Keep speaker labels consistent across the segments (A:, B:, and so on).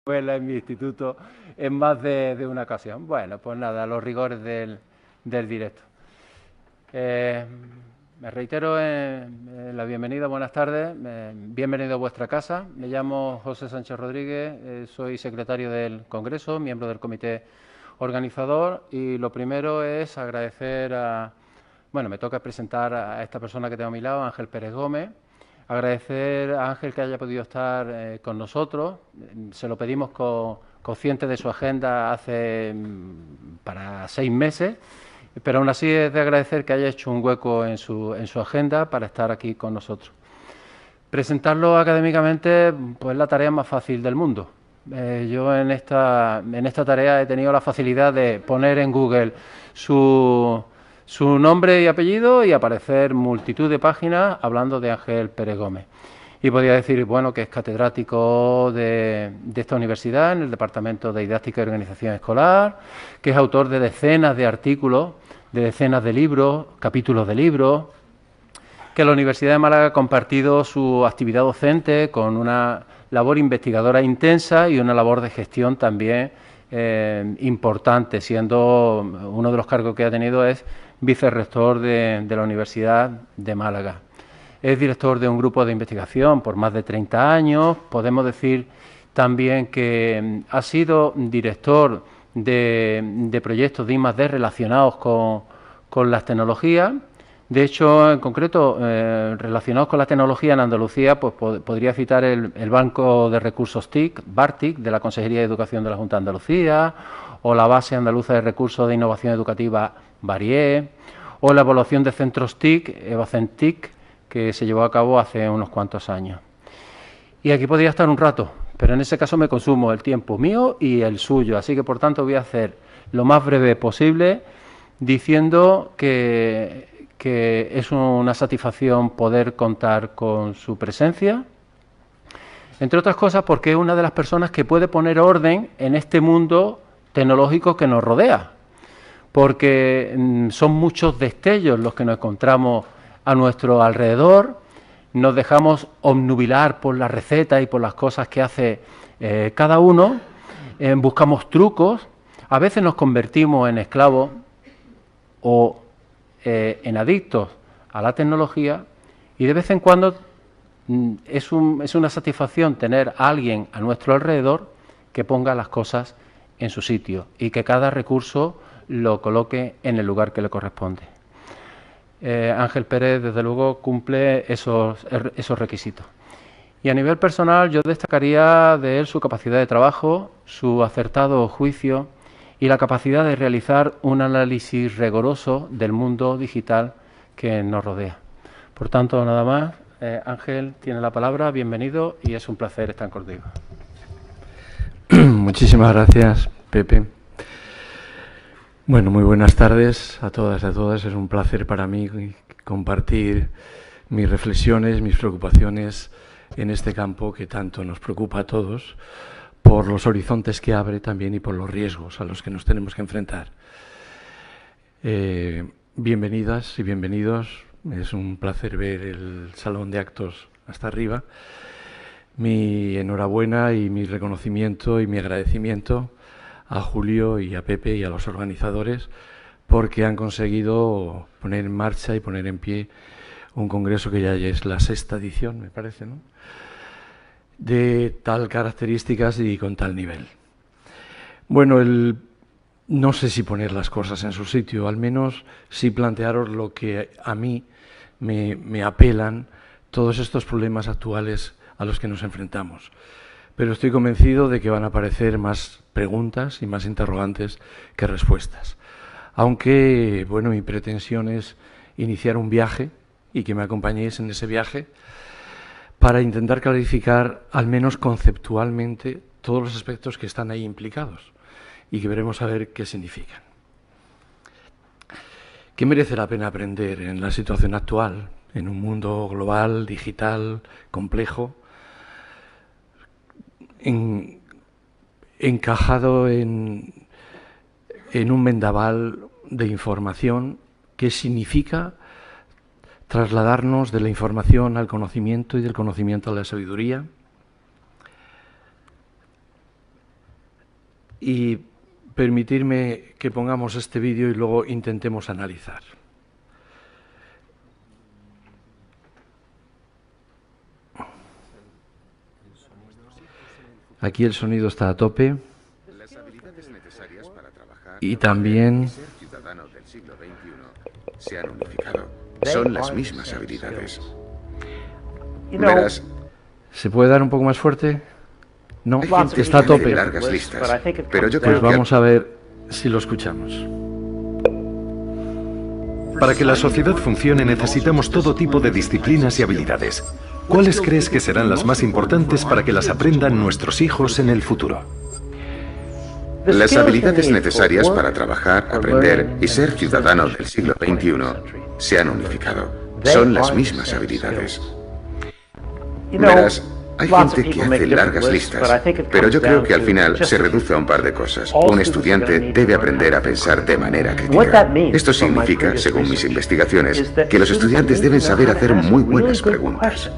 A: escuela, en mi instituto, en más de una ocasión. Bueno, pues nada, los rigores del directo. Me reitero en la bienvenida, buenas tardes, bienvenido a vuestra casa. Me llamo José Sánchez Rodríguez, soy secretario del Congreso, miembro del comité organizador, y lo primero es agradecer me toca presentar a esta persona que tengo a mi lado, Ángel Pérez Gómez. Agradecer a Ángel que haya podido estar con nosotros. Se lo pedimos consciente de su agenda para 6 meses, pero aún así es de agradecer que haya hecho un hueco en su agenda para estar aquí con nosotros. Presentarlo académicamente pues es la tarea más fácil del mundo. Yo en esta tarea he tenido la facilidad de poner en Google su nombre y apellido y aparecer multitud de páginas hablando de Ángel Pérez Gómez. Y podría decir, bueno, que es catedrático de esta universidad en el Departamento de Didáctica y Organización Escolar, que es autor de decenas de artículos, de decenas de libros, capítulos de libros, que la Universidad de Málaga ha compartido su actividad docente con una labor investigadora intensa y una labor de gestión también importante, siendo uno de los cargos que ha tenido es vicerrector de la Universidad de Málaga. Es director de un grupo de investigación por más de 30 años. Podemos decir también que ha sido director de proyectos de I+D relacionados con las tecnologías. De hecho, en concreto, relacionados con la tecnología en Andalucía, pues podría citar el Banco de Recursos TIC, BARTIC, de la Consejería de Educación de la Junta de Andalucía, o la Base Andaluza de Recursos de Innovación Educativa, BARIE, o la evaluación de centros TIC, EVACENTIC, que se llevó a cabo hace unos cuantos años. Y aquí podría estar un rato, pero en ese caso me consumo el tiempo mío y el suyo, así que por tanto voy a hacer lo más breve posible diciendo que es una satisfacción poder contar con su presencia, entre otras cosas porque es una de las personas que puede poner orden en este mundo tecnológico que nos rodea, porque son muchos destellos los que nos encontramos a nuestro alrededor, nos dejamos obnubilar por las recetas y por las cosas que hace cada uno, buscamos trucos, a veces nos convertimos en esclavos o en adictos a la tecnología, y de vez en cuando es una satisfacción tener a alguien a nuestro alrededor que ponga las cosas en su sitio y que cada recurso lo coloque en el lugar que le corresponde. Ángel Pérez, desde luego, cumple esos requisitos. Y a nivel personal, yo destacaría de él su capacidad de trabajo, su acertado juicio y la capacidad de realizar un análisis riguroso del mundo digital que nos rodea. Por tanto, nada más, Ángel tiene la palabra, bienvenido y es un placer estar contigo.
B: Muchísimas gracias, Pepe. Bueno, muy buenas tardes a todas y a todas. Es un placer para mí compartir mis reflexiones, mis preocupaciones en este campo que tanto nos preocupa a todos, por los horizontes que abre también y por los riesgos a los que nos tenemos que enfrentar. Bienvenidas y bienvenidos. Es un placer ver el salón de actos hasta arriba. Mi enhorabuena y mi reconocimiento y mi agradecimiento a Julio y a Pepe y a los organizadores porque han conseguido poner en marcha y poner en pie un congreso que ya es la 6ª edición, me parece, ¿no?, de tal características y con tal nivel. Bueno, no sé si poner las cosas en su sitio, al menos sí plantearos lo que a mí me apelan todos estos problemas actuales a los que nos enfrentamos. Pero estoy convencido de que van a aparecer más preguntas y más interrogantes que respuestas. Aunque, bueno, mi pretensión es iniciar un viaje y que me acompañéis en ese viaje para intentar clarificar, al menos conceptualmente, todos los aspectos que están ahí implicados y que veremos a ver qué significan. ¿Qué merece la pena aprender en la situación actual, en un mundo global, digital, complejo, encajado en un vendaval de información que significa trasladarnos de la información al conocimiento y del conocimiento a la sabiduría? y permitirme que pongamos este vídeo y luego intentemos analizar. Aquí el sonido está a tope.
C: Las habilidades necesarias para trabajar
B: Y también
C: y ser ciudadano del siglo XXI se han unificado. Son las mismas habilidades. Verás,
B: ¿se puede dar un poco más fuerte? No,
C: hay gente que
B: está a
C: hace
B: tope.
C: largas listas, pero yo
B: Pues
C: creo que
B: vamos a ver si lo escuchamos.
D: Para que la sociedad funcione necesitamos todo tipo de disciplinas y habilidades. ¿Cuáles crees que serán las más importantes para que las aprendan nuestros hijos en el futuro?
C: las habilidades necesarias para trabajar, aprender y ser ciudadano del siglo XXI se han unificado. Son las mismas habilidades. Verás, hay gente que hace largas listas, pero yo creo que al final se reduce a un par de cosas. Un estudiante debe aprender a pensar de manera crítica. Esto significa, según mis investigaciones, que los estudiantes deben saber hacer muy buenas preguntas.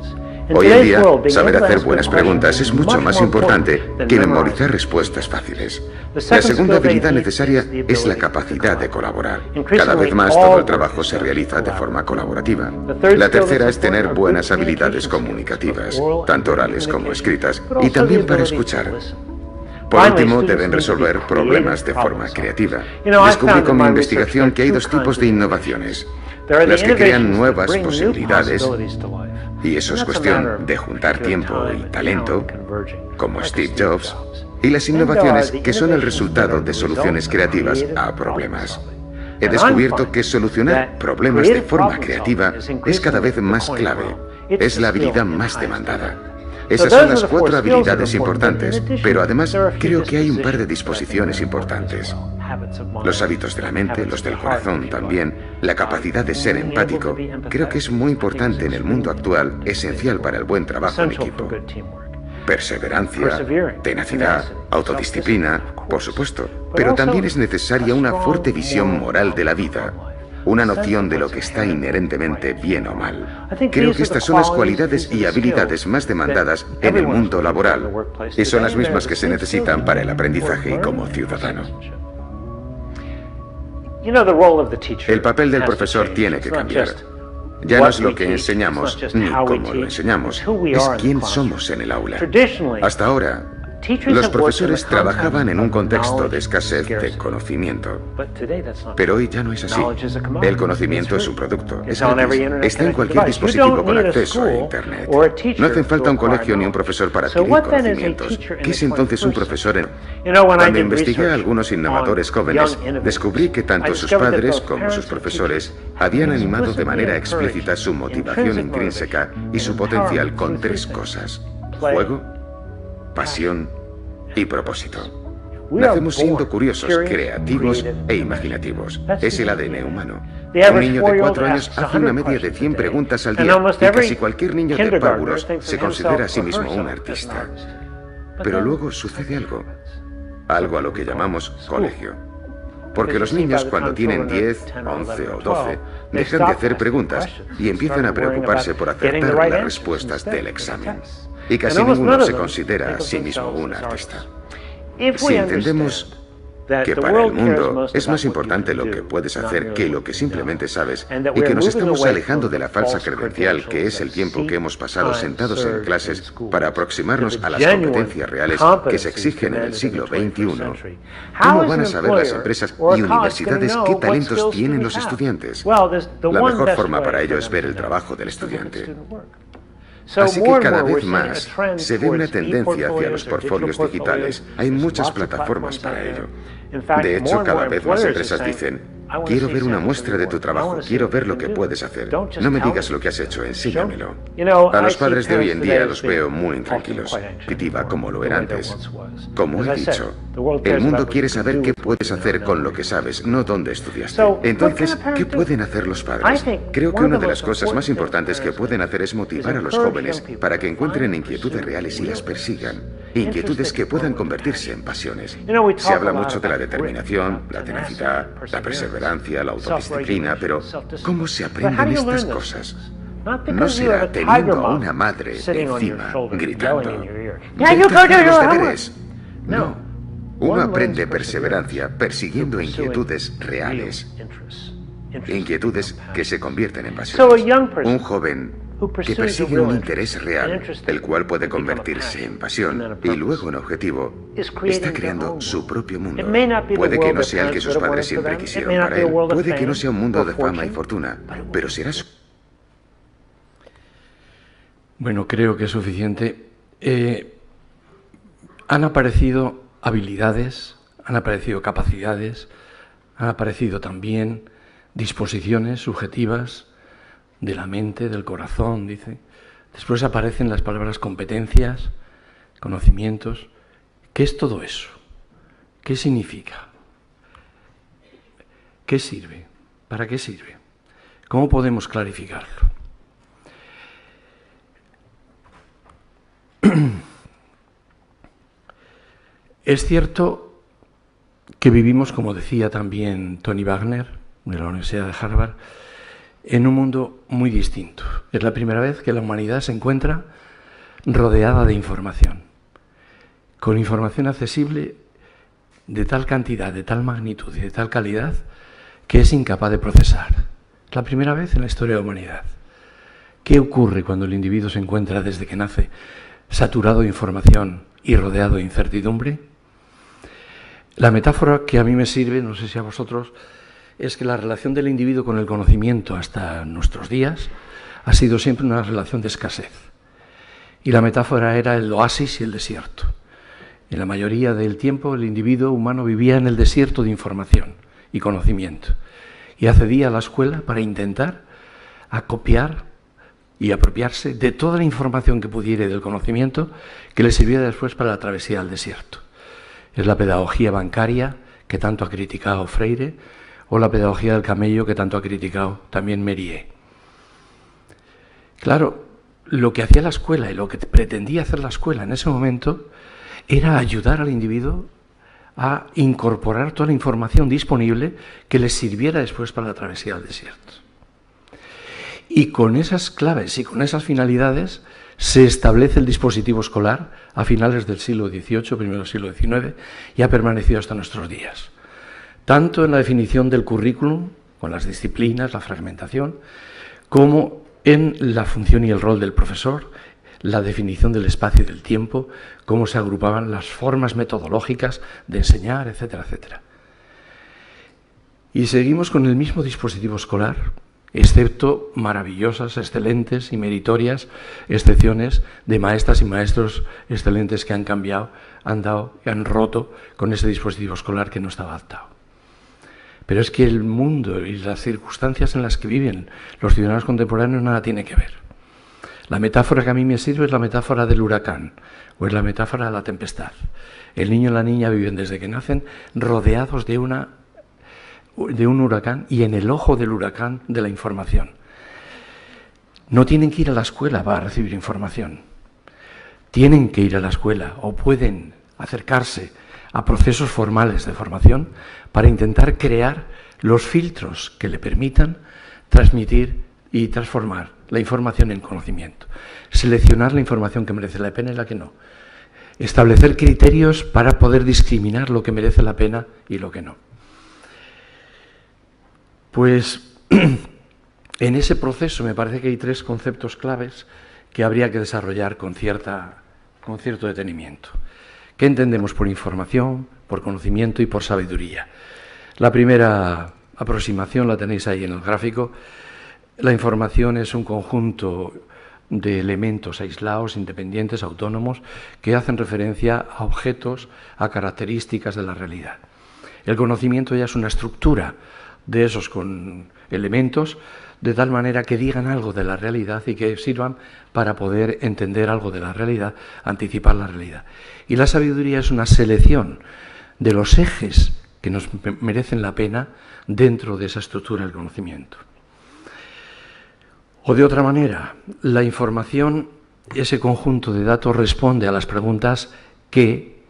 C: Hoy en día, saber hacer buenas preguntas es mucho más importante que memorizar respuestas fáciles. La segunda habilidad necesaria es la capacidad de colaborar. Cada vez más todo el trabajo se realiza de forma colaborativa. La tercera es tener buenas habilidades comunicativas, tanto orales como escritas, y también para escuchar. Por último, deben resolver problemas de forma creativa. Descubrí con mi investigación que hay dos tipos de innovaciones. Las que crean nuevas posibilidades, y eso es cuestión de juntar tiempo y talento, como Steve Jobs, y las innovaciones que son el resultado de soluciones creativas a problemas. He descubierto que solucionar problemas de forma creativa es cada vez más clave, es la habilidad más demandada. Esas son las 4 habilidades importantes, pero además creo que hay un par de disposiciones importantes. Los hábitos de la mente, los del corazón también, la capacidad de ser empático, creo que es muy importante en el mundo actual, esencial para el buen trabajo en equipo. Perseverancia, tenacidad, autodisciplina, por supuesto, pero también es necesaria una fuerte visión moral de la vida. Una noción de lo que está inherentemente bien o mal. Creo que estas son las cualidades y habilidades más demandadas en el mundo laboral y son las mismas que se necesitan para el aprendizaje y como ciudadano. El papel del profesor tiene que cambiar. Ya no es lo que enseñamos ni cómo lo enseñamos, es quién somos en el aula. Hasta ahora, los profesores trabajaban en un contexto de escasez de conocimiento, pero hoy ya no es así. El conocimiento es un producto, es gratis, está en cualquier dispositivo con acceso a Internet. No hacen falta un colegio ni un profesor para adquirir conocimientos. ¿Qué es entonces un profesor? Cuando investigué a algunos innovadores jóvenes, descubrí que tanto sus padres como sus profesores habían animado de manera explícita su motivación intrínseca y su potencial con 3 cosas: juego, pasión y propósito. Nacemos siendo curiosos, creativos e imaginativos. Es el ADN humano. Un niño de 4 años hace una media de 100 preguntas al día y casi cualquier niño de párvulos se considera a sí mismo un artista. Pero luego sucede algo a lo que llamamos colegio. Porque los niños cuando tienen 10, 11 o 12 dejan de hacer preguntas y empiezan a preocuparse por acertar las respuestas del examen. Y casi ninguno se considera a sí mismo un artista. Si entendemos que para el mundo es más importante lo que puedes hacer que lo que simplemente sabes, y que nos estamos alejando de la falsa credencial que es el tiempo que hemos pasado sentados en clases para aproximarnos a las competencias reales que se exigen en el siglo XXI, ¿cómo van a saber las empresas y universidades qué talentos tienen los estudiantes? La mejor forma para ello es ver el trabajo del estudiante. Así que cada vez más se ve una tendencia hacia los portfolios digitales. Hay muchas plataformas para ello. De hecho, cada vez más empresas dicen: quiero ver una muestra de tu trabajo, quiero ver lo que puedes hacer. No me digas lo que has hecho, enséñamelo. A los padres de hoy en día los veo muy intranquilos, pitiva como lo era antes. Como he dicho, el mundo quiere saber qué puedes hacer con lo que sabes, no dónde estudiaste. Entonces, ¿qué pueden hacer los padres? Creo que una de las cosas más importantes que pueden hacer es motivar a los jóvenes para que encuentren inquietudes reales y las persigan. Inquietudes que puedan convertirse en pasiones. Se habla mucho de la determinación, la tenacidad, la perseverancia, la autodisciplina, pero ¿cómo se aprenden estas cosas? No será teniendo a una madre encima, gritando: ¡ya yo creo los deberes! No. Uno aprende perseverancia persiguiendo inquietudes reales, inquietudes que se convierten en pasiones. Un joven que persigue un interés real, el cual puede convertirse en pasión y luego en objetivo, está creando su propio mundo. Puede que no sea el que sus padres siempre quisieron para él, puede que no sea un mundo de fama y fortuna, pero será su...
B: Bueno, creo que es suficiente. Han aparecido habilidades, han aparecido capacidades, han aparecido también disposiciones subjetivas de la mente, del corazón, dice. Después aparecen las palabras competencias, conocimientos. ¿Qué es todo eso? ¿Qué significa? ¿Qué sirve? ¿Para qué sirve? ¿Cómo podemos clarificarlo? Es cierto que vivimos, como decía también Tony Wagner, de la Universidad de Harvard, en un mundo muy distinto. Es la primera vez que la humanidad se encuentra rodeada de información, con información accesible de tal cantidad, de tal magnitud y de tal calidad que es incapaz de procesar. Es la primera vez en la historia de la humanidad. ¿Qué ocurre cuando el individuo se encuentra desde que nace saturado de información y rodeado de incertidumbre? La metáfora que a mí me sirve, no sé si a vosotros, es que la relación del individuo con el conocimiento hasta nuestros días ha sido siempre una relación de escasez. Y la metáfora era el oasis y el desierto. En la mayoría del tiempo el individuo humano vivía en el desierto de información y conocimiento y accedía a la escuela para intentar acopiar y apropiarse de toda la información que pudiera y del conocimiento que le sirviera después para la travesía al desierto. Es la pedagogía bancaria que tanto ha criticado Freire o la pedagogía del camello que tanto ha criticado también Mériès. Claro, lo que hacía la escuela y lo que pretendía hacer la escuela en ese momento era ayudar al individuo a incorporar toda la información disponible que les sirviera después para la travesía del desierto. Y con esas claves y con esas finalidades se establece el dispositivo escolar a finales del siglo XVIII, primero del siglo XIX, y ha permanecido hasta nuestros días. Tanto en la definición del currículum, con las disciplinas, la fragmentación, como en la función y el rol del profesor, la definición del espacio y del tiempo, cómo se agrupaban las formas metodológicas de enseñar, etcétera, etcétera. Y seguimos con el mismo dispositivo escolar, excepto maravillosas, excelentes y meritorias excepciones de maestras y maestros excelentes que han cambiado, han dado y han roto con ese dispositivo escolar que no estaba adaptado. Pero es que el mundo y las circunstancias en las que viven los ciudadanos contemporáneos nada tiene que ver. La metáfora que a mí me sirve es la metáfora del huracán o es la metáfora de la tempestad. El niño y la niña viven desde que nacen rodeados de un huracán y en el ojo del huracán de la información. No tienen que ir a la escuela para recibir información. Tienen que ir a la escuela o pueden acercarse a procesos formales de formación para intentar crear los filtros que le permitan transmitir y transformar la información en conocimiento. Seleccionar la información que merece la pena y la que no. Establecer criterios para poder discriminar lo que merece la pena y lo que no. Pues en ese proceso me parece que hay tres conceptos claves que habría que desarrollar con cierto detenimiento. ¿Qué entendemos por información, por conocimiento y por sabiduría? La primera aproximación la tenéis ahí en el gráfico. La información es un conjunto de elementos aislados, independientes, autónomos, que hacen referencia a objetos, a características de la realidad. El conocimiento ya es una estructura de esos con elementos, de tal manera que digan algo de la realidad y que sirvan para poder entender algo de la realidad, anticipar la realidad. Y la sabiduría es una selección de los ejes que nos merecen la pena dentro de esa estructura del conocimiento. O de otra manera, la información, ese conjunto de datos responde a las preguntas qué,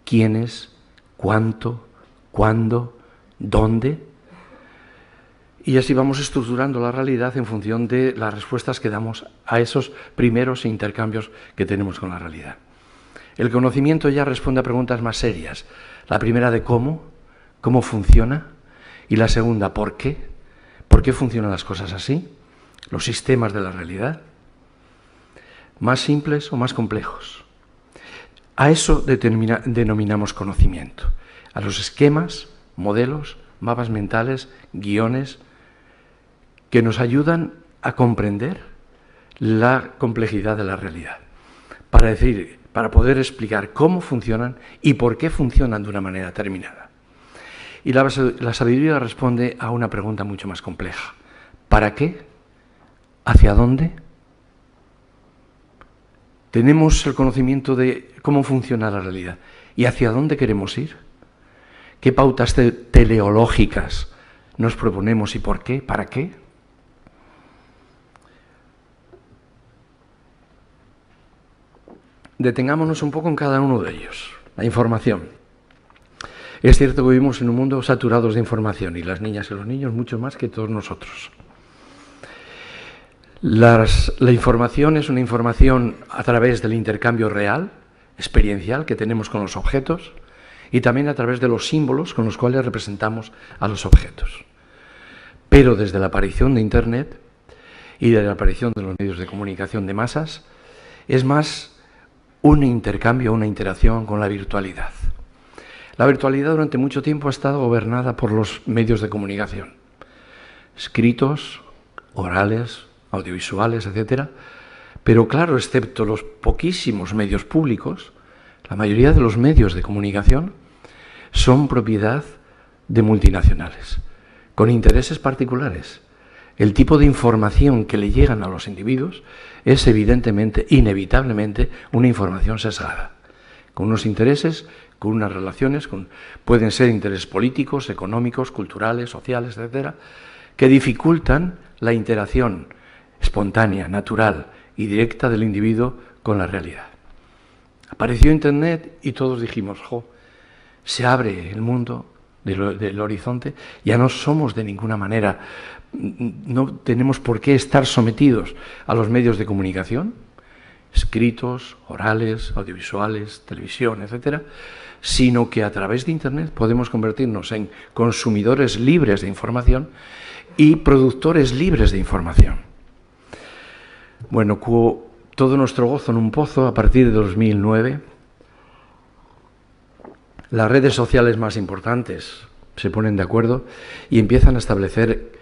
B: quiénes, cuánto, cuándo, dónde. Y así vamos estructurando la realidad en función de las respuestas que damos a esos primeros intercambios que tenemos con la realidad. El conocimiento ya responde a preguntas más serias. La primera de cómo funciona, y la segunda, ¿por qué? ¿Por qué funcionan las cosas así? Los sistemas de la realidad. ¿Más simples o más complejos? A eso denominamos conocimiento. A los esquemas, modelos, mapas mentales, guiones, que nos ayudan a comprender la complejidad de la realidad. Para poder explicar cómo funcionan y por qué funcionan de una manera determinada. Y la sabiduría responde a una pregunta mucho más compleja. ¿Para qué? ¿Hacia dónde? Tenemos el conocimiento de cómo funciona la realidad. ¿Y hacia dónde queremos ir? ¿Qué pautas teleológicas nos proponemos y por qué? ¿Para qué? Detengámonos un poco en cada uno de ellos. La información. Es cierto que vivimos en un mundo saturados de información, y las niñas y los niños mucho más que todos nosotros. La información es una información a través del intercambio real, experiencial, que tenemos con los objetos, y también a través de los símbolos con los cuales representamos a los objetos. Pero desde la aparición de Internet y de la aparición de los medios de comunicación de masas, es más un intercambio, una interacción con la virtualidad. La virtualidad durante mucho tiempo ha estado gobernada por los medios de comunicación, escritos, orales, audiovisuales, etc. Pero claro, excepto los poquísimos medios públicos, la mayoría de los medios de comunicación son propiedad de multinacionales, con intereses particulares. El tipo de información que le llegan a los individuos es evidentemente, inevitablemente, una información sesgada, con unos intereses, con unas relaciones, pueden ser intereses políticos, económicos, culturales, sociales, etcétera, que dificultan la interacción espontánea, natural y directa del individuo con la realidad. Apareció Internet y todos dijimos, se abre el mundo del horizonte, ya no somos de ninguna manera, no tenemos por qué estar sometidos a los medios de comunicación, escritos, orales, audiovisuales, televisión, etcétera, sino que a través de Internet podemos convertirnos en consumidores libres de información y productores libres de información. Bueno, todo nuestro gozo en un pozo a partir de 2009. Las redes sociales más importantes se ponen de acuerdo y empiezan a establecer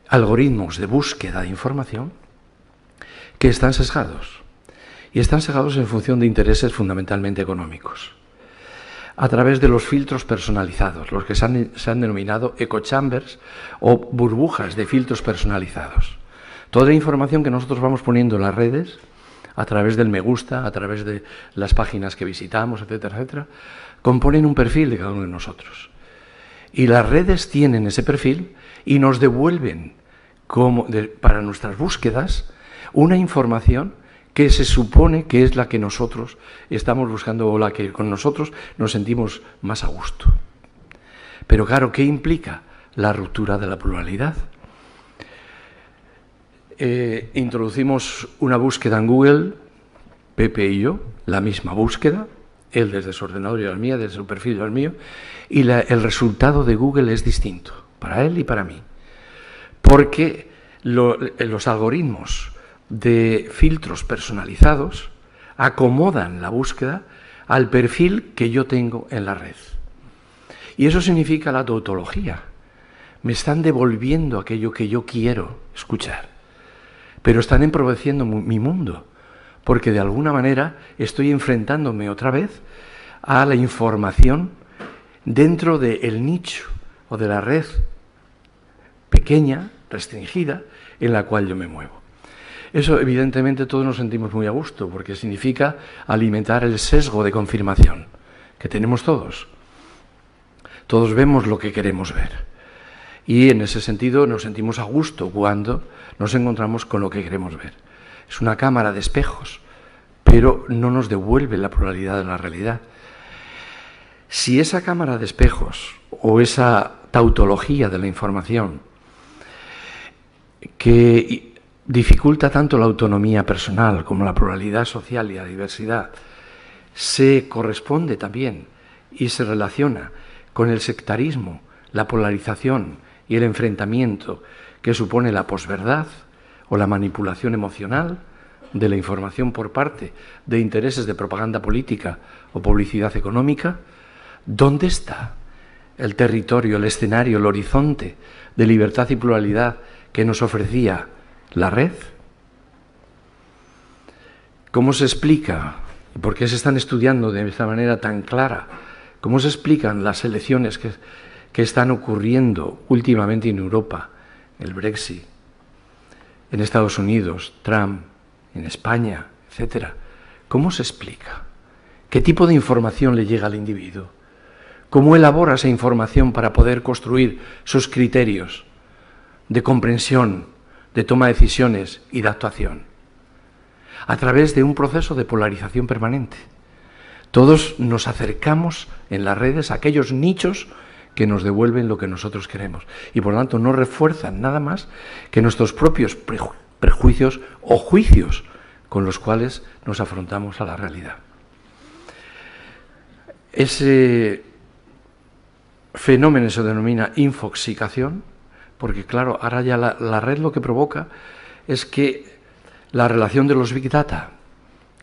B: algoritmos de búsqueda de información que están sesgados. Y están sesgados en función de intereses fundamentalmente económicos. A través de los filtros personalizados, los que se han denominado echo chambers o burbujas de filtros personalizados. Toda la información que nosotros vamos poniendo en las redes, a través del me gusta, a través de las páginas que visitamos, etcétera, etcétera, componen un perfil de cada uno de nosotros. Y las redes tienen ese perfil y nos devuelven, para nuestras búsquedas, una información que se supone que es la que nosotros estamos buscando o la que con nosotros nos sentimos más a gusto. Pero claro, ¿qué implica la ruptura de la pluralidad? Introducimos una búsqueda en Google, Pepe y yo, la misma búsqueda, él desde su ordenador y yo el mío, desde su perfil y yo el mío, y el resultado de Google es distinto, para él y para mí. Porque los algoritmos de filtros personalizados acomodan la búsqueda al perfil que yo tengo en la red. Y eso significa la tautología. Me están devolviendo aquello que yo quiero escuchar. Pero están empobreciendo mi mundo, porque de alguna manera estoy enfrentándome otra vez a la información dentro del nicho o de la red pequeña, restringida, en la cual yo me muevo. Eso, evidentemente, todos nos sentimos muy a gusto, porque significa alimentar el sesgo de confirmación que tenemos todos. Todos vemos lo que queremos ver. Y en ese sentido nos sentimos a gusto cuando nos encontramos con lo que queremos ver. Es una cámara de espejos, pero no nos devuelve la pluralidad de la realidad. Si esa cámara de espejos o esa tautología de la información que dificulta tanto la autonomía personal como la pluralidad social y la diversidad se corresponde también y se relaciona con el sectarismo, la polarización y el enfrentamiento que supone la posverdad o la manipulación emocional de la información por parte de intereses de propaganda política o publicidad económica, ¿dónde está el territorio, el escenario, el horizonte de libertad y pluralidad que nos ofrecía la red? ¿Cómo se explica? ¿Por qué se están estudiando de esta manera tan clara? ¿Cómo se explican las elecciones que están ocurriendo últimamente en Europa? El Brexit, en Estados Unidos, Trump, en España, etcétera. ¿Cómo se explica? ¿Qué tipo de información le llega al individuo? ¿Cómo elabora esa información para poder construir sus criterios de comprensión, de toma de decisiones y de actuación? A través de un proceso de polarización permanente. Todos nos acercamos en las redes a aquellos nichos que nos devuelven lo que nosotros queremos y por lo tanto no refuerzan nada más que nuestros propios prejuicios o juicios con los cuales nos afrontamos a la realidad. Ese fenómeno se denomina infoxicación, porque claro, ahora ya la red lo que provoca es que la relación de los Big Data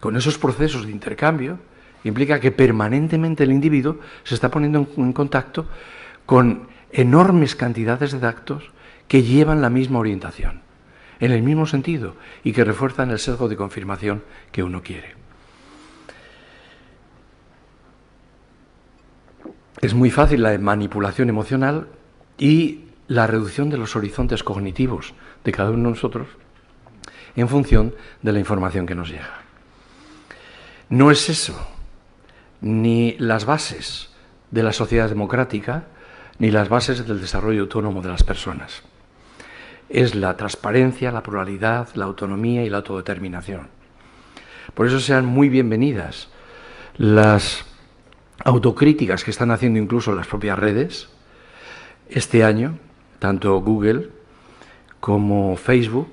B: con esos procesos de intercambio implica que permanentemente el individuo se está poniendo en contacto con enormes cantidades de datos que llevan la misma orientación, en el mismo sentido, y que refuerzan el sesgo de confirmación que uno quiere. Es muy fácil la manipulación emocional y la reducción de los horizontes cognitivos de cada uno de nosotros en función de la información que nos llega. No es eso, ni las bases de la sociedad democrática, ni las bases del desarrollo autónomo de las personas. Es la transparencia, la pluralidad, la autonomía y la autodeterminación. Por eso sean muy bienvenidas las autocríticas que están haciendo incluso las propias redes. Este año, tanto Google como Facebook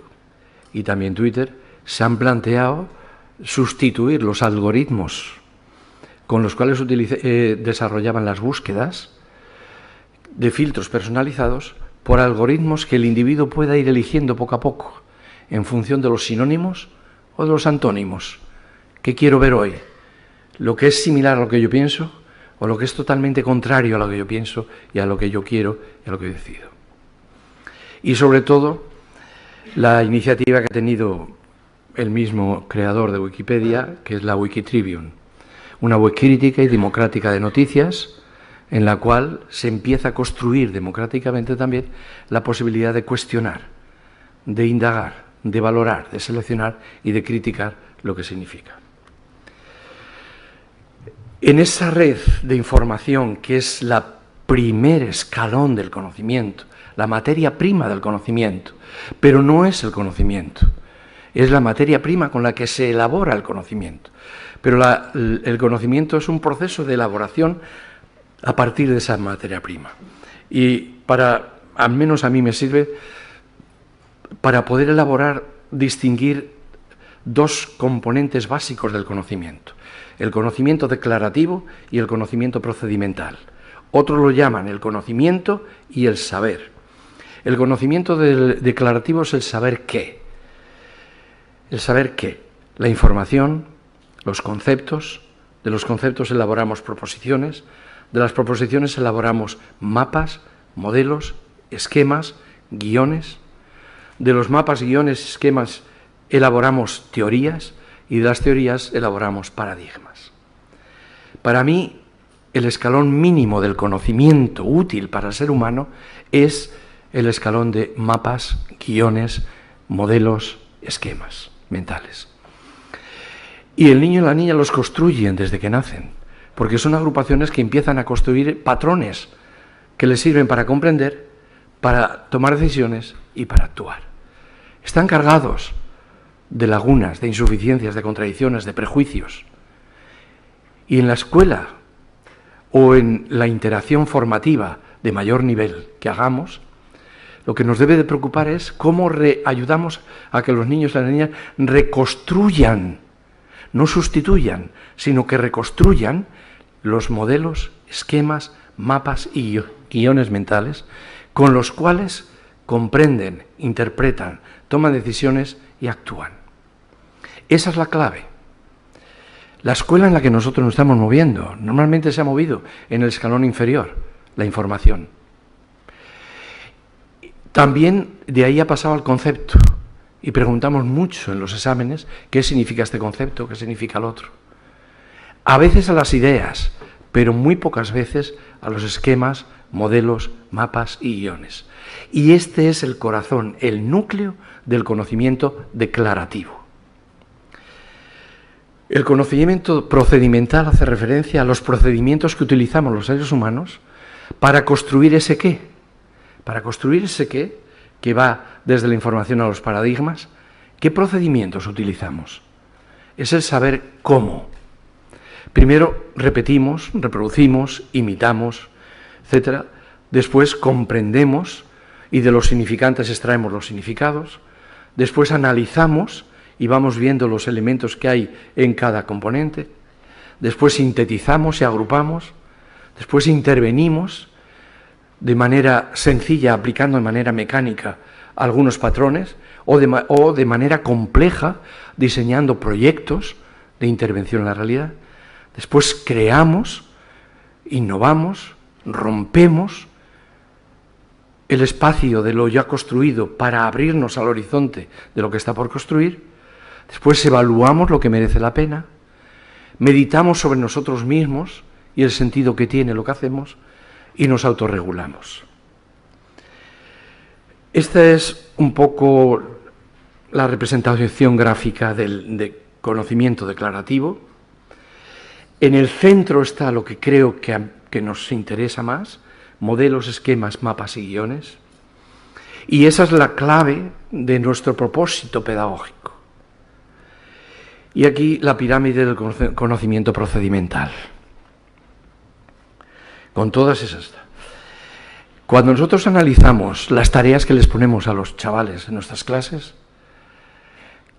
B: y también Twitter se han planteado sustituir los algoritmos con los cuales desarrollaban las búsquedas de filtros personalizados por algoritmos que el individuo pueda ir eligiendo poco a poco en función de los sinónimos o de los antónimos. ¿Qué quiero ver hoy? ¿Lo que es similar a lo que yo pienso o lo que es totalmente contrario a lo que yo pienso y a lo que yo quiero y a lo que decido? Y sobre todo, la iniciativa que ha tenido el mismo creador de Wikipedia, que es la Wikitribune, una web crítica y democrática de noticias, en la cual se empieza a construir democráticamente también la posibilidad de cuestionar, de indagar, de valorar, de seleccionar y de criticar lo que significa. En esa red de información, que es la primer escalón del conocimiento, la materia prima del conocimiento, pero no es el conocimiento, es la materia prima con la que se elabora el conocimiento. Pero el conocimiento es un proceso de elaboración a partir de esa materia prima. Y al menos a mí me sirve para poder elaborar, distinguir dos componentes básicos del conocimiento: el conocimiento declarativo y el conocimiento procedimental. Otros lo llaman el conocimiento y el saber. El conocimiento declarativo es el saber qué. El saber qué. La información, los conceptos, de los conceptos elaboramos proposiciones, de las proposiciones elaboramos mapas, modelos, esquemas, guiones. De los mapas, guiones, esquemas elaboramos teorías y de las teorías elaboramos paradigmas. Para mí, el escalón mínimo del conocimiento útil para el ser humano es el escalón de mapas, guiones, modelos, esquemas mentales. Y el niño y la niña los construyen desde que nacen, porque son agrupaciones que empiezan a construir patrones que les sirven para comprender, para tomar decisiones y para actuar. Están cargados de lagunas, de insuficiencias, de contradicciones, de prejuicios. Y en la escuela o en la interacción formativa de mayor nivel que hagamos, lo que nos debe de preocupar es cómo ayudamos a que los niños y las niñas reconstruyan no sustituyan, sino que reconstruyan los modelos, esquemas, mapas y guiones mentales con los cuales comprenden, interpretan, toman decisiones y actúan. Esa es la clave. La escuela en la que nosotros nos estamos moviendo normalmente se ha movido en el escalón inferior, la información. También de ahí ha pasado al concepto y preguntamos mucho en los exámenes qué significa este concepto, qué significa el otro. A veces a las ideas, pero muy pocas veces a los esquemas, modelos, mapas y guiones. Y este es el corazón, el núcleo del conocimiento declarativo. El conocimiento procedimental hace referencia a los procedimientos que utilizamos los seres humanos para construir ese qué. Para construir ese qué, que va desde la información a los paradigmas, ¿qué procedimientos utilizamos? Es el saber cómo. Primero repetimos, reproducimos, imitamos, etc. Después comprendemos y de los significantes extraemos los significados. Después analizamos y vamos viendo los elementos que hay en cada componente. Después sintetizamos y agrupamos. Después intervenimos de manera sencilla, aplicando de manera mecánica algunos patrones, o de manera compleja, diseñando proyectos de intervención en la realidad. Después creamos, innovamos, rompemos el espacio de lo ya construido para abrirnos al horizonte de lo que está por construir. Después evaluamos lo que merece la pena, meditamos sobre nosotros mismos y el sentido que tiene lo que hacemos y nos autorregulamos. Esta es un poco la representación gráfica del conocimiento declarativo. En el centro está lo que creo que nos interesa más, modelos, esquemas, mapas y guiones. Y esa es la clave de nuestro propósito pedagógico. Y aquí la pirámide del conocimiento procedimental. Con todas esas. Cuando nosotros analizamos las tareas que les ponemos a los chavales en nuestras clases,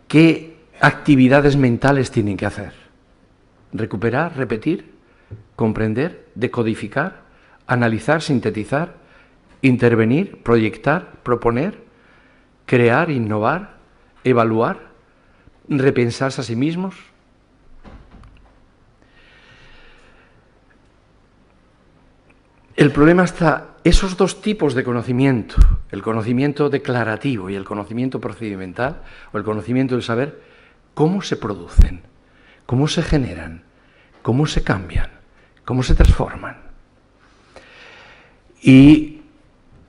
B: ¿qué actividades mentales tienen que hacer? Recuperar, repetir, comprender, decodificar, analizar, sintetizar, intervenir, proyectar, proponer, crear, innovar, evaluar, repensarse a sí mismos. El problema está, esos dos tipos de conocimiento, el conocimiento declarativo y el conocimiento procedimental, o el conocimiento del saber, ¿cómo se producen? ¿Cómo se generan? ¿Cómo se cambian? ¿Cómo se transforman? Y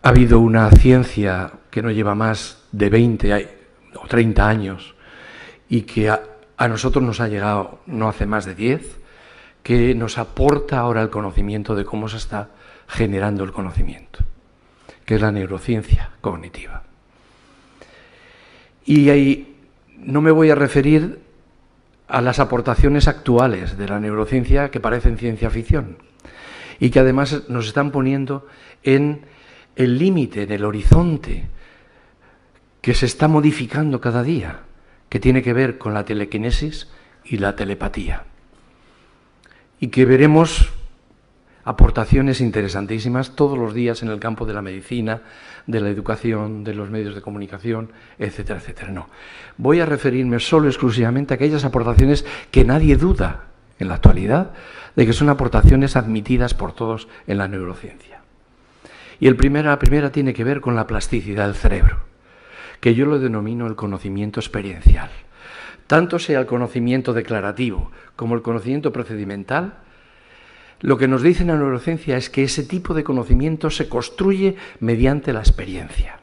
B: ha habido una ciencia que no lleva más de 20 o 30 años y que a nosotros nos ha llegado no hace más de 10, que nos aporta ahora el conocimiento de cómo se está generando el conocimiento, que es la neurociencia cognitiva. Y ahí no me voy a referir a las aportaciones actuales de la neurociencia que parecen ciencia ficción y que además nos están poniendo en el límite, en el horizonte que se está modificando cada día, que tiene que ver con la telequinesis y la telepatía. Y que veremos aportaciones interesantísimas todos los días en el campo de la medicina, de la educación, de los medios de comunicación, etcétera, etcétera. No, voy a referirme solo exclusivamente a aquellas aportaciones que nadie duda en la actualidad de que son aportaciones admitidas por todos en la neurociencia. Y la primera tiene que ver con la plasticidad del cerebro, que yo lo denomino el conocimiento experiencial. Tanto sea el conocimiento declarativo como el conocimiento procedimental, lo que nos dice la neurociencia es que ese tipo de conocimiento se construye mediante la experiencia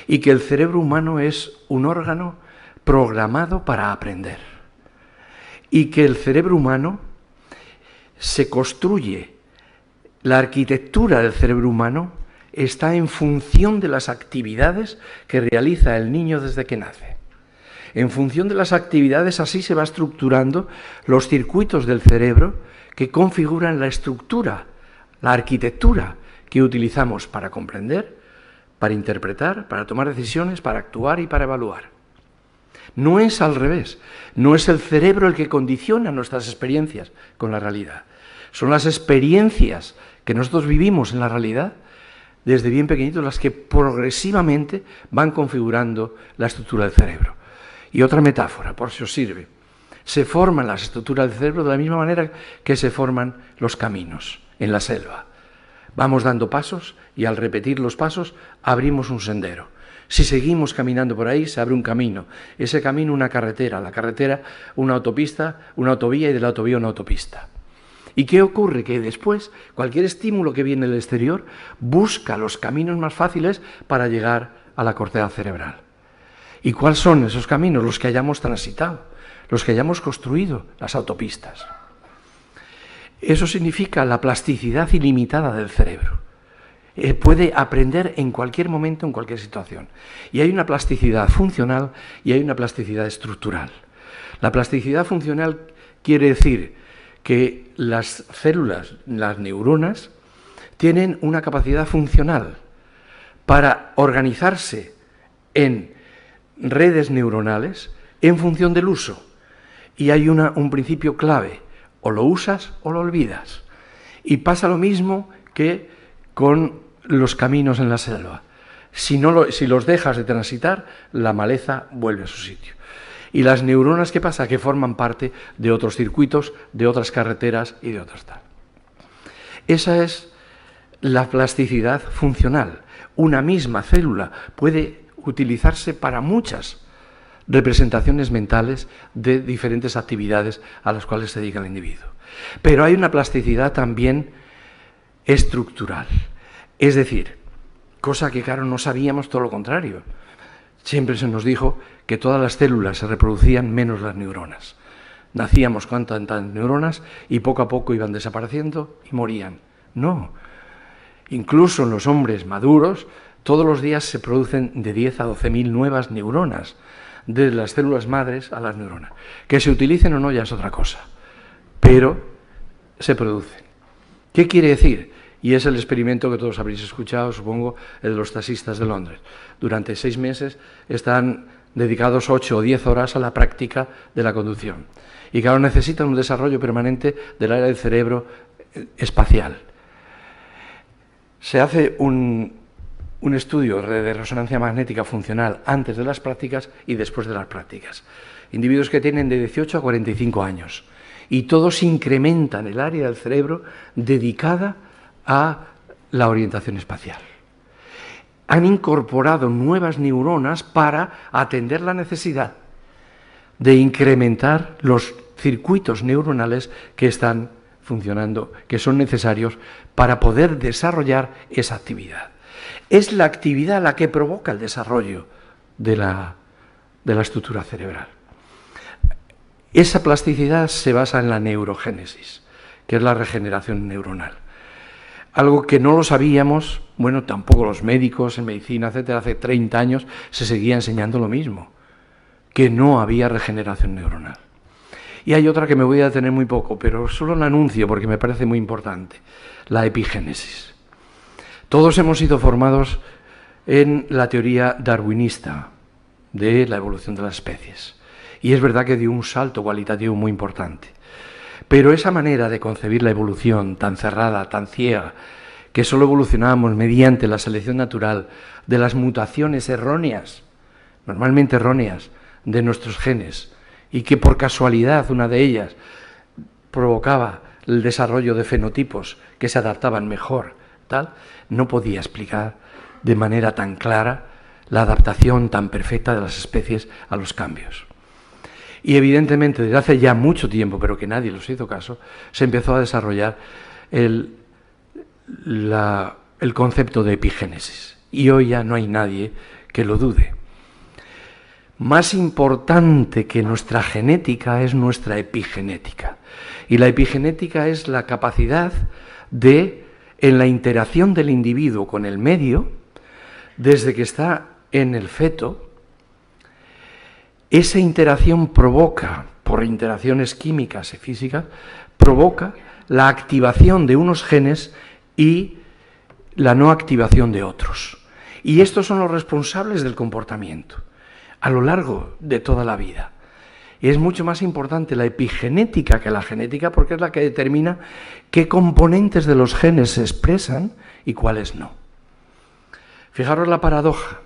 B: y que el cerebro humano es un órgano programado para aprender y que el cerebro humano se construye, la arquitectura del cerebro humano está en función de las actividades que realiza el niño desde que nace. En función de las actividades así se va estructurando los circuitos del cerebro que configuran la estructura, la arquitectura que utilizamos para comprender, para interpretar, para tomar decisiones, para actuar y para evaluar. No es al revés. No es el cerebro el que condiciona nuestras experiencias con la realidad. Son las experiencias que nosotros vivimos en la realidad desde bien pequeñitos las que progresivamente van configurando la estructura del cerebro. Y otra metáfora, por si os sirve. Se forman las estructuras del cerebro de la misma manera que se forman los caminos en la selva. Vamos dando pasos y al repetir los pasos abrimos un sendero. Si seguimos caminando por ahí, se abre un camino. Ese camino una carretera, la carretera una autopista, una autovía y de la autovía una autopista. ¿Y qué ocurre? Que después cualquier estímulo que viene del exterior busca los caminos más fáciles para llegar a la corteza cerebral. ¿Y cuáles son esos caminos? Los que hayamos transitado, los que hayamos construido, las autopistas. Eso significa la plasticidad ilimitada del cerebro. Puede aprender en cualquier momento, en cualquier situación. Y hay una plasticidad funcional y hay una plasticidad estructural. La plasticidad funcional quiere decir que las células, las neuronas, tienen una capacidad funcional para organizarse en redes neuronales en función del uso. Y hay un principio clave, o lo usas o lo olvidas. Y pasa lo mismo que con los caminos en la selva. Si los dejas de transitar, la maleza vuelve a su sitio. Y las neuronas, ¿qué pasa? Que forman parte de otros circuitos, de otras carreteras y de otras tal. Esa es la plasticidad funcional. Una misma célula puede utilizarse para muchas representaciones mentales de diferentes actividades a las cuales se dedica el individuo. Pero hay una plasticidad también estructural. Es decir, cosa que claro no sabíamos, todo lo contrario. Siempre se nos dijo que todas las células se reproducían menos las neuronas. Nacíamos con tantas neuronas y poco a poco iban desapareciendo y morían. No. Incluso en los hombres maduros, todos los días se producen de 10 a 12.000 nuevas neuronas, de las células madres a las neuronas. Que se utilicen o no ya es otra cosa, pero se producen. ¿Qué quiere decir? Y es el experimento que todos habréis escuchado, supongo, el de los taxistas de Londres. Durante 6 meses están dedicados 8 o 10 horas a la práctica de la conducción. Y claro, necesitan un desarrollo permanente del área del cerebro espacial. Se hace un estudio de resonancia magnética funcional antes de las prácticas y después de las prácticas. Individuos que tienen de 18 a 45 años. Y todos incrementan el área del cerebro dedicada a la orientación espacial. Han incorporado nuevas neuronas para atender la necesidad de incrementar los circuitos neuronales que están funcionando, que son necesarios para poder desarrollar esa actividad. Es la actividad la que provoca el desarrollo de la estructura cerebral. Esa plasticidad se basa en la neurogénesis, que es la regeneración neuronal. Algo que no lo sabíamos, bueno, tampoco los médicos en medicina, etcétera, hace 30 años se seguía enseñando lo mismo, que no había regeneración neuronal. Y hay otra que me voy a detener muy poco, pero solo la anuncio porque me parece muy importante, la epigénesis. Todos hemos sido formados en la teoría darwinista de la evolución de las especies. Y es verdad que dio un salto cualitativo muy importante. Pero esa manera de concebir la evolución tan cerrada, tan ciega, que solo evolucionábamos mediante la selección natural de las mutaciones erróneas, normalmente erróneas, de nuestros genes, y que por casualidad una de ellas provocaba el desarrollo de fenotipos que se adaptaban mejor, tal, no podía explicar de manera tan clara la adaptación tan perfecta de las especies a los cambios. Y evidentemente, desde hace ya mucho tiempo, pero que nadie les hizo caso, se empezó a desarrollar el concepto de epigénesis. Y hoy ya no hay nadie que lo dude. Más importante que nuestra genética es nuestra epigenética. Y la epigenética es la capacidad de, en la interacción del individuo con el medio, desde que está en el feto, esa interacción provoca, por interacciones químicas y físicas, provoca la activación de unos genes y la no activación de otros. Y estos son los responsables del comportamiento. a lo largo de toda la vida. Y es mucho más importante la epigenética que la genética, porque es la que determina qué componentes de los genes se expresan y cuáles no. Fijaros la paradoja.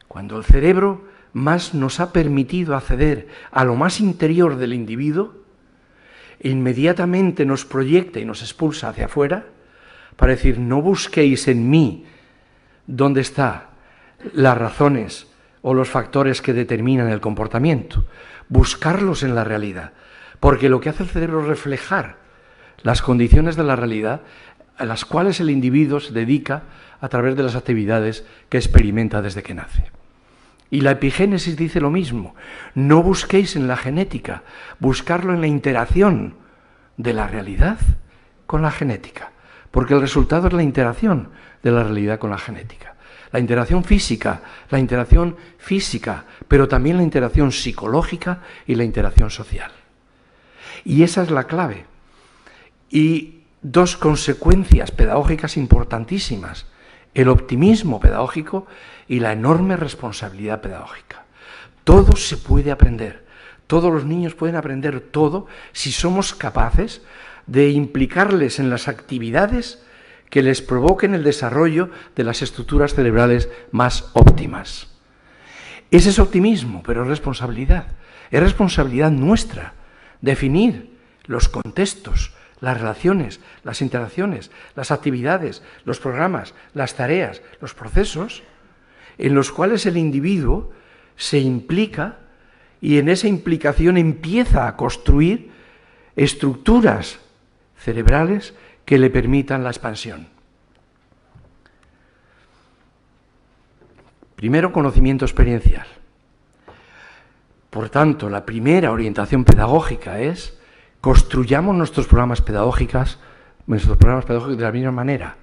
B: Cuando el cerebro más nos ha permitido acceder a lo más interior del individuo, inmediatamente nos proyecta y nos expulsa hacia afuera para decir, no busquéis en mí dónde están las razones o los factores que determinan el comportamiento, buscarlos en la realidad, porque lo que hace el cerebro es reflejar las condiciones de la realidad a las cuales el individuo se dedica a través de las actividades que experimenta desde que nace. Y la epigénesis dice lo mismo, no busquéis en la genética, buscarlo en la interacción de la realidad con la genética, porque el resultado es la interacción de la realidad con la genética. La interacción física, pero también la interacción psicológica y la interacción social. Y esa es la clave. Y dos consecuencias pedagógicas importantísimas, el optimismo pedagógico y la enorme responsabilidad pedagógica. Todo se puede aprender, todos los niños pueden aprender todo si somos capaces de implicarles en las actividades que les provoquen el desarrollo de las estructuras cerebrales más óptimas. Ese es optimismo, pero es responsabilidad nuestra definir los contextos, las relaciones, las interacciones, las actividades, los programas, las tareas, los procesos en los cuales el individuo se implica y en esa implicación empieza a construir estructuras cerebrales que le permitan la expansión. Primero, conocimiento experiencial. Por tanto, la primera orientación pedagógica es construyamos nuestros programas pedagógicos de la misma manera,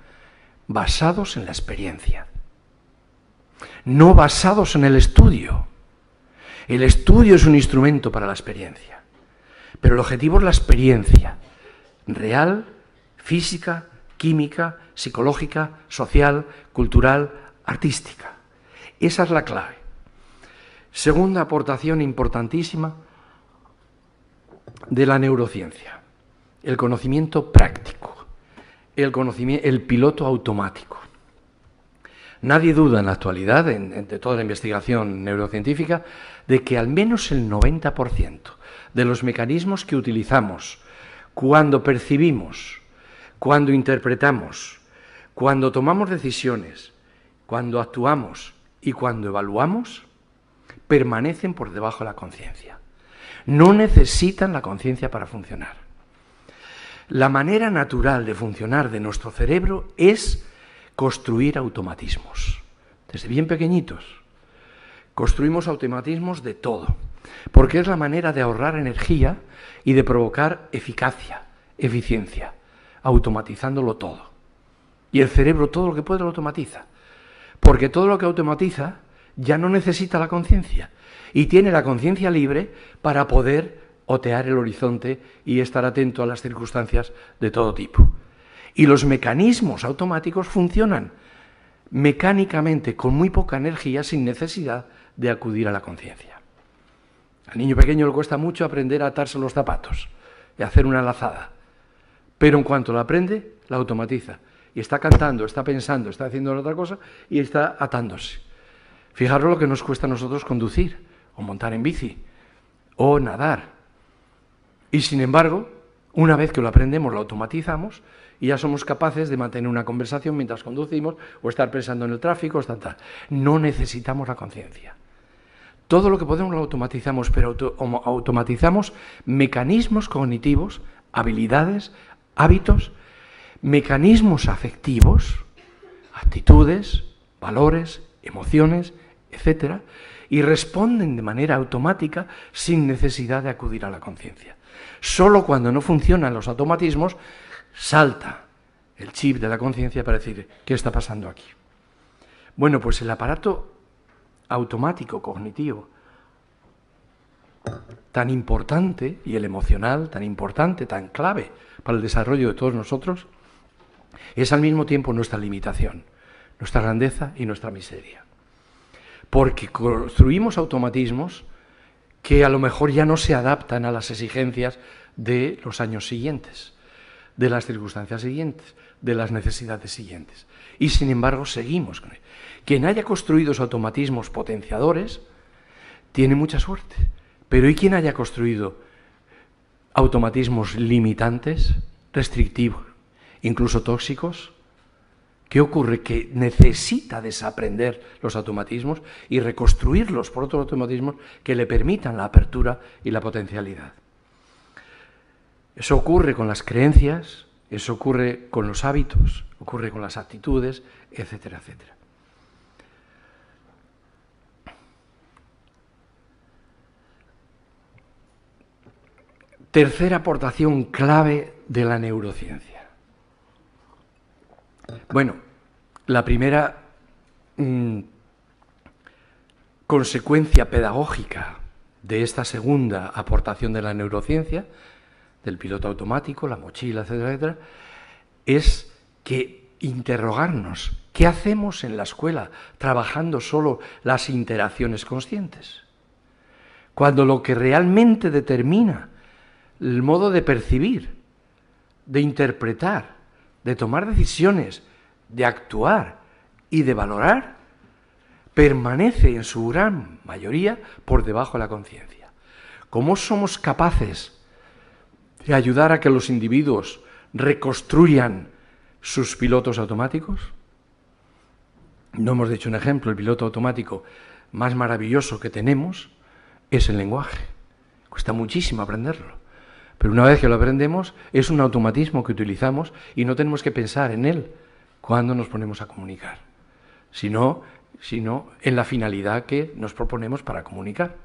B: basados en la experiencia, no basados en el estudio. El estudio es un instrumento para la experiencia, pero el objetivo es la experiencia real, física, química, psicológica, social, cultural, artística. Esa es la clave. Segunda aportación importantísima de la neurociencia, el conocimiento práctico, el piloto automático. Nadie duda en la actualidad, de toda la investigación neurocientífica, de que al menos el 90% de los mecanismos que utilizamos cuando percibimos, cuando interpretamos, cuando tomamos decisiones, cuando actuamos y cuando evaluamos, permanecen por debajo de la conciencia. No necesitan la conciencia para funcionar. La manera natural de funcionar de nuestro cerebro es construir automatismos. Desde bien pequeñitos construimos automatismos de todo, porque es la manera de ahorrar energía y de provocar eficacia, eficiencia, automatizándolo todo. Y el cerebro todo lo que puede lo automatiza, porque todo lo que automatiza ya no necesita la conciencia y tiene la conciencia libre para poder otear el horizonte y estar atento a las circunstancias de todo tipo. Y los mecanismos automáticos funcionan mecánicamente con muy poca energía sin necesidad de acudir a la conciencia. Al niño pequeño le cuesta mucho aprender a atarse los zapatos y hacer una lazada, pero en cuanto lo aprende, la automatiza y está cantando, está pensando, está haciendo otra cosa y está atándose. Fijaros lo que nos cuesta a nosotros conducir, o montar en bici, o nadar. Y sin embargo, una vez que lo aprendemos, lo automatizamos y ya somos capaces de mantener una conversación mientras conducimos o estar pensando en el tráfico, tal. No necesitamos la conciencia. Todo lo que podemos lo automatizamos, pero automatizamos mecanismos cognitivos, habilidades, hábitos, mecanismos afectivos, actitudes, valores, emociones, etcétera, y responden de manera automática sin necesidad de acudir a la conciencia. Solo cuando no funcionan los automatismos salta el chip de la conciencia para decir, ¿qué está pasando aquí? Bueno, pues el aparato automático cognitivo tan importante, y el emocional tan importante, tan clave para el desarrollo de todos nosotros, es al mismo tiempo nuestra limitación, nuestra grandeza y nuestra miseria. porque construimos automatismos que a lo mejor ya no se adaptan a las exigencias de los años siguientes, de las circunstancias siguientes, de las necesidades siguientes. Y sin embargo seguimos con ello. Quien haya construido esos automatismos potenciadores tiene mucha suerte, pero ¿y quien haya construido automatismos limitantes, restrictivos, incluso tóxicos? ¿Qué ocurre? Que necesita desaprender los automatismos y reconstruirlos por otros automatismos que le permitan la apertura y la potencialidad. Eso ocurre con las creencias, eso ocurre con los hábitos, ocurre con las actitudes, etcétera, etcétera. Tercera aportación clave de la neurociencia. Bueno, la primera consecuencia pedagógica de esta segunda aportación de la neurociencia, del piloto automático, la mochila, etcétera, etcétera, es que interrogarnos, ¿qué hacemos en la escuela trabajando solo las interacciones conscientes? Cuando lo que realmente determina el modo de percibir, de interpretar, de tomar decisiones, de actuar y de valorar, permanece en su gran mayoría por debajo de la conciencia. ¿Cómo somos capaces de ayudar a que los individuos reconstruyan sus pilotos automáticos? No hemos dicho un ejemplo, el piloto automático más maravilloso que tenemos es el lenguaje. Cuesta muchísimo aprenderlo. Pero una vez que lo aprendemos, es un automatismo que utilizamos y no tenemos que pensar en él cuando nos ponemos a comunicar, sino en la finalidad que nos proponemos para comunicar.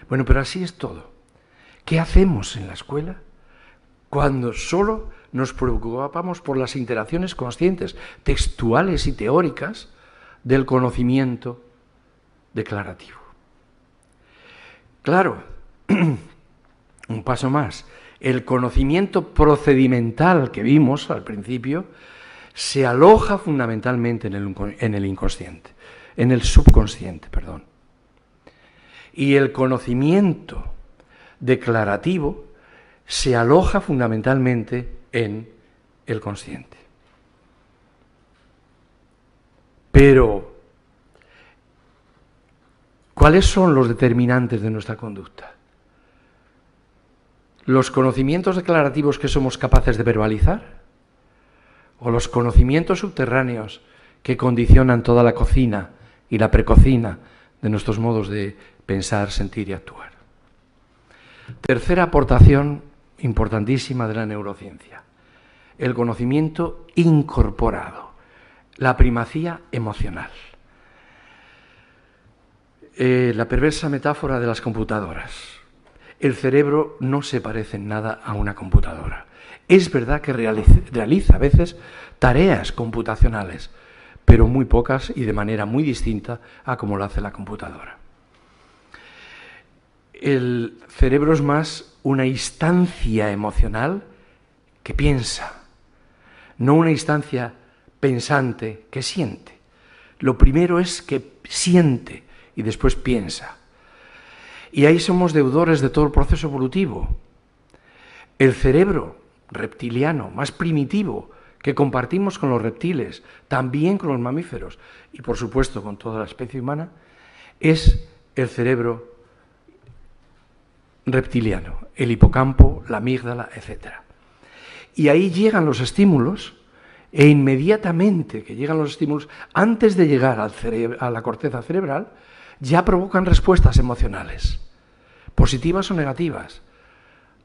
B: Bueno, pero así es todo. ¿Qué hacemos en la escuela cuando solo nos preocupamos por las interacciones conscientes, textuales y teóricas del conocimiento declarativo? Claro, un paso más, el conocimiento procedimental que vimos al principio se aloja fundamentalmente en el inconsciente, en el subconsciente, perdón. Y el conocimiento declarativo se aloja fundamentalmente en el consciente. Pero, ¿cuáles son los determinantes de nuestra conducta? ¿Los conocimientos declarativos que somos capaces de verbalizar? ¿O los conocimientos subterráneos que condicionan toda la cocina y la precocina de nuestros modos de pensar, sentir y actuar? Tercera aportación importantísima de la neurociencia, el conocimiento incorporado, la primacía emocional. La perversa metáfora de las computadoras. El cerebro no se parece en nada a una computadora. Es verdad que realiza a veces tareas computacionales, pero muy pocas y de manera muy distinta a como lo hace la computadora. El cerebro es más una instancia emocional que piensa, no una instancia pensante que siente. Lo primero es que siente y después piensa. Y ahí somos deudores de todo el proceso evolutivo. El cerebro reptiliano, más primitivo, que compartimos con los reptiles, también con los mamíferos y por supuesto con toda la especie humana, es el cerebro reptiliano, el hipocampo, la amígdala, etc. Y ahí llegan los estímulos e inmediatamente que llegan los estímulos, antes de llegar a la corteza cerebral, ya provocan respuestas emocionales, positivas o negativas,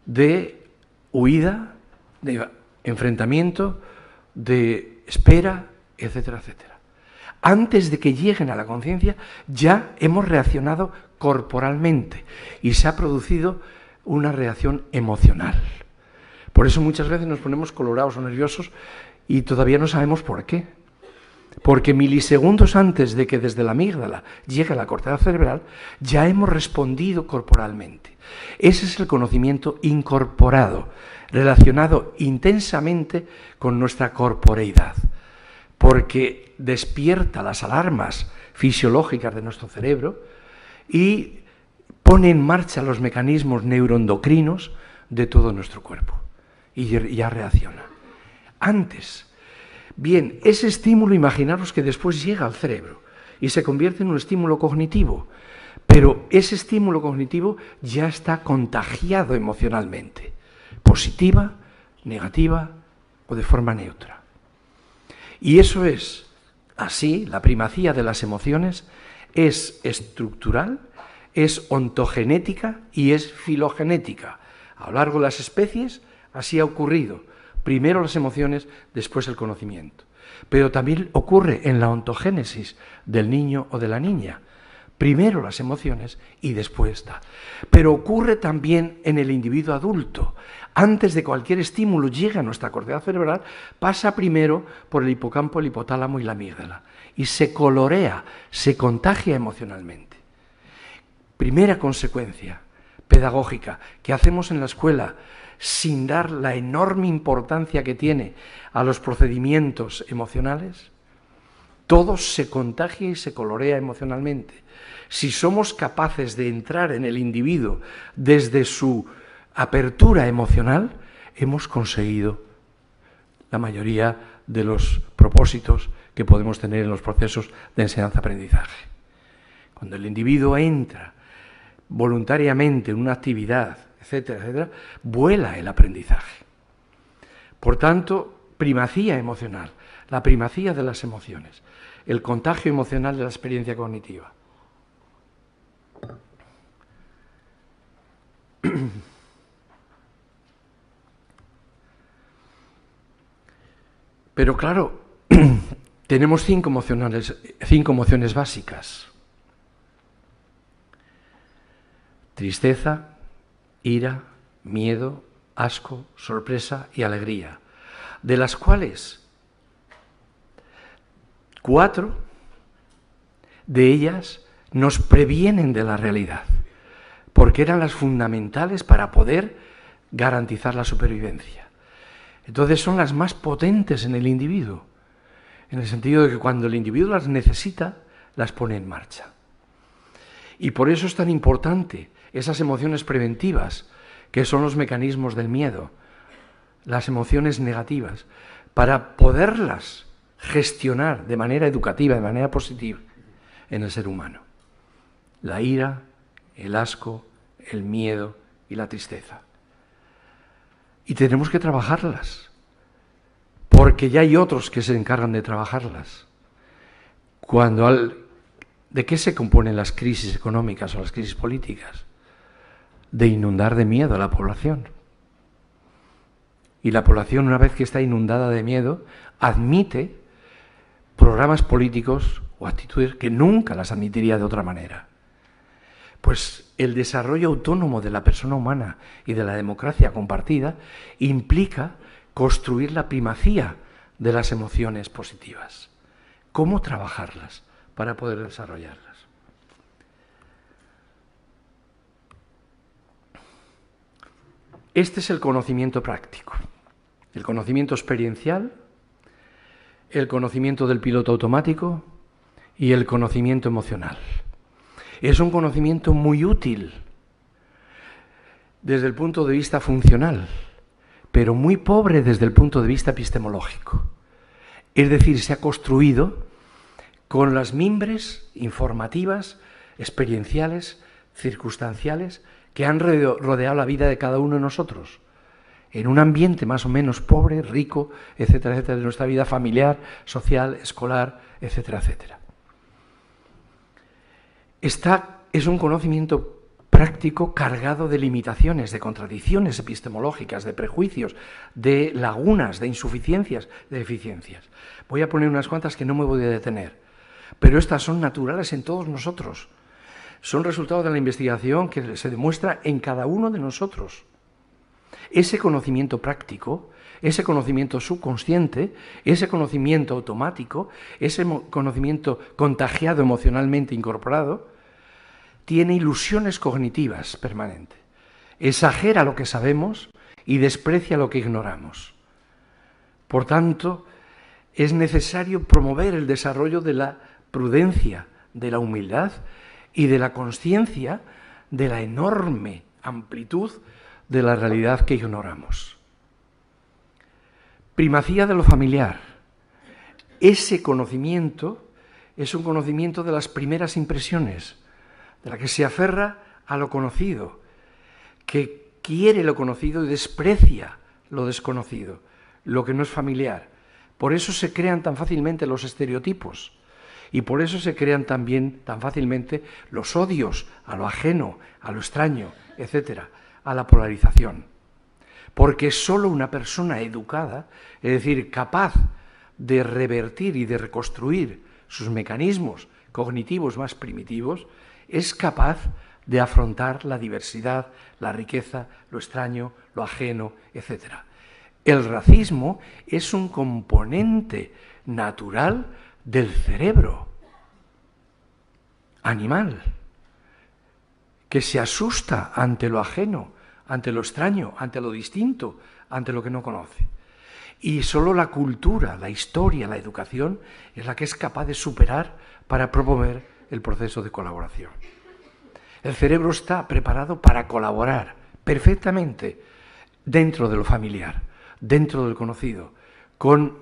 B: de huida, de enfrentamiento, de espera, etcétera, etcétera. Antes de que lleguen a la conciencia, ya hemos reaccionado corporalmente y se ha producido una reacción emocional. Por eso muchas veces nos ponemos colorados o nerviosos y todavía no sabemos por qué. Porque milisegundos antes de que desde la amígdala llegue a la corteza cerebral, ya hemos respondido corporalmente. Ese es el conocimiento incorporado, relacionado intensamente con nuestra corporeidad, porque despierta las alarmas fisiológicas de nuestro cerebro y pone en marcha los mecanismos neuroendocrinos de todo nuestro cuerpo y ya reacciona. Antes, bien, ese estímulo, imaginaros que después llega al cerebro y se convierte en un estímulo cognitivo, pero ese estímulo cognitivo ya está contagiado emocionalmente, positiva, negativa o de forma neutra. Y eso es así, la primacía de las emociones es estructural, es ontogenética y es filogenética. A lo largo de las especies así ha ocurrido. Primero las emociones, después el conocimiento. Pero también ocurre en la ontogénesis del niño o de la niña. Primero las emociones y después está. Pero ocurre también en el individuo adulto. Antes de cualquier estímulo llegue a nuestra corteza cerebral, pasa primero por el hipocampo, el hipotálamo y la amígdala. Y se colorea, se contagia emocionalmente. Primera consecuencia pedagógica que hacemos en la escuela, sin dar la enorme importancia que tiene a los procedimientos emocionales, todo se contagia y se colorea emocionalmente. Si somos capaces de entrar en el individuo desde su apertura emocional, hemos conseguido la mayoría de los propósitos que podemos tener en los procesos de enseñanza-aprendizaje. Cuando el individuo entra voluntariamente en una actividad, etcétera, etcétera, vuela el aprendizaje. Por tanto, primacía emocional, la primacía de las emociones, el contagio emocional de la experiencia cognitiva. Pero claro, tenemos cinco emociones básicas: tristeza, ira, miedo, asco, sorpresa y alegría, de las cuales 4 de ellas nos previenen de la realidad, porque eran las fundamentales para poder garantizar la supervivencia. Entonces son las más potentes en el individuo, en el sentido de que cuando el individuo las necesita, las pone en marcha. Y por eso es tan importante esas emociones preventivas, que son los mecanismos del miedo, las emociones negativas, para poderlas gestionar de manera educativa, de manera positiva en el ser humano. La ira, el asco, el miedo y la tristeza. Y tenemos que trabajarlas, porque ya hay otros que se encargan de trabajarlas. ¿De qué se componen las crisis económicas o las crisis políticas? De inundar de miedo a la población. Y la población, una vez que está inundada de miedo, admite programas políticos o actitudes que nunca las admitiría de otra manera. Pues el desarrollo autónomo de la persona humana y de la democracia compartida implica construir la primacía de las emociones positivas. ¿Cómo trabajarlas para poder desarrollarlas? Este es el conocimiento práctico, el conocimiento experiencial, el conocimiento del piloto automático y el conocimiento emocional. Es un conocimiento muy útil desde el punto de vista funcional, pero muy pobre desde el punto de vista epistemológico. Es decir, se ha construido con las mimbres informativas, experienciales, circunstanciales, que han rodeado la vida de cada uno de nosotros, en un ambiente más o menos pobre, rico, etcétera, etcétera, de nuestra vida familiar, social, escolar, etcétera, etcétera. Es un conocimiento práctico cargado de limitaciones, de contradicciones epistemológicas, de prejuicios, de lagunas, de insuficiencias, de deficiencias. Voy a poner unas cuantas que no me voy a detener, pero estas son naturales en todos nosotros. Son resultado de la investigación que se demuestra en cada uno de nosotros. Ese conocimiento práctico, ese conocimiento subconsciente, ese conocimiento automático, ese conocimiento contagiado emocionalmente incorporado, tiene ilusiones cognitivas permanentes. Exagera lo que sabemos y desprecia lo que ignoramos. Por tanto, es necesario promover el desarrollo de la prudencia, de la humildad y de la consciencia de la enorme amplitud de la realidad que ignoramos. Primacía de lo familiar. Ese conocimiento es un conocimiento de las primeras impresiones, de la que se aferra a lo conocido, que quiere lo conocido y desprecia lo desconocido, lo que no es familiar. Por eso se crean tan fácilmente los estereotipos y por eso se crean también tan fácilmente los odios a lo ajeno, a lo extraño, etcétera, a la polarización. Porque solo una persona educada, es decir, capaz de revertir y de reconstruir sus mecanismos cognitivos más primitivos, es capaz de afrontar la diversidad, la riqueza, lo extraño, lo ajeno, etc. El racismo es un componente natural del cerebro animal, que se asusta ante lo ajeno, ante lo extraño, ante lo distinto, ante lo que no conoce. Y solo la cultura, la historia, la educación es la que es capaz de superar para promover el proceso de colaboración. El cerebro está preparado para colaborar perfectamente dentro de lo familiar, dentro del conocido, con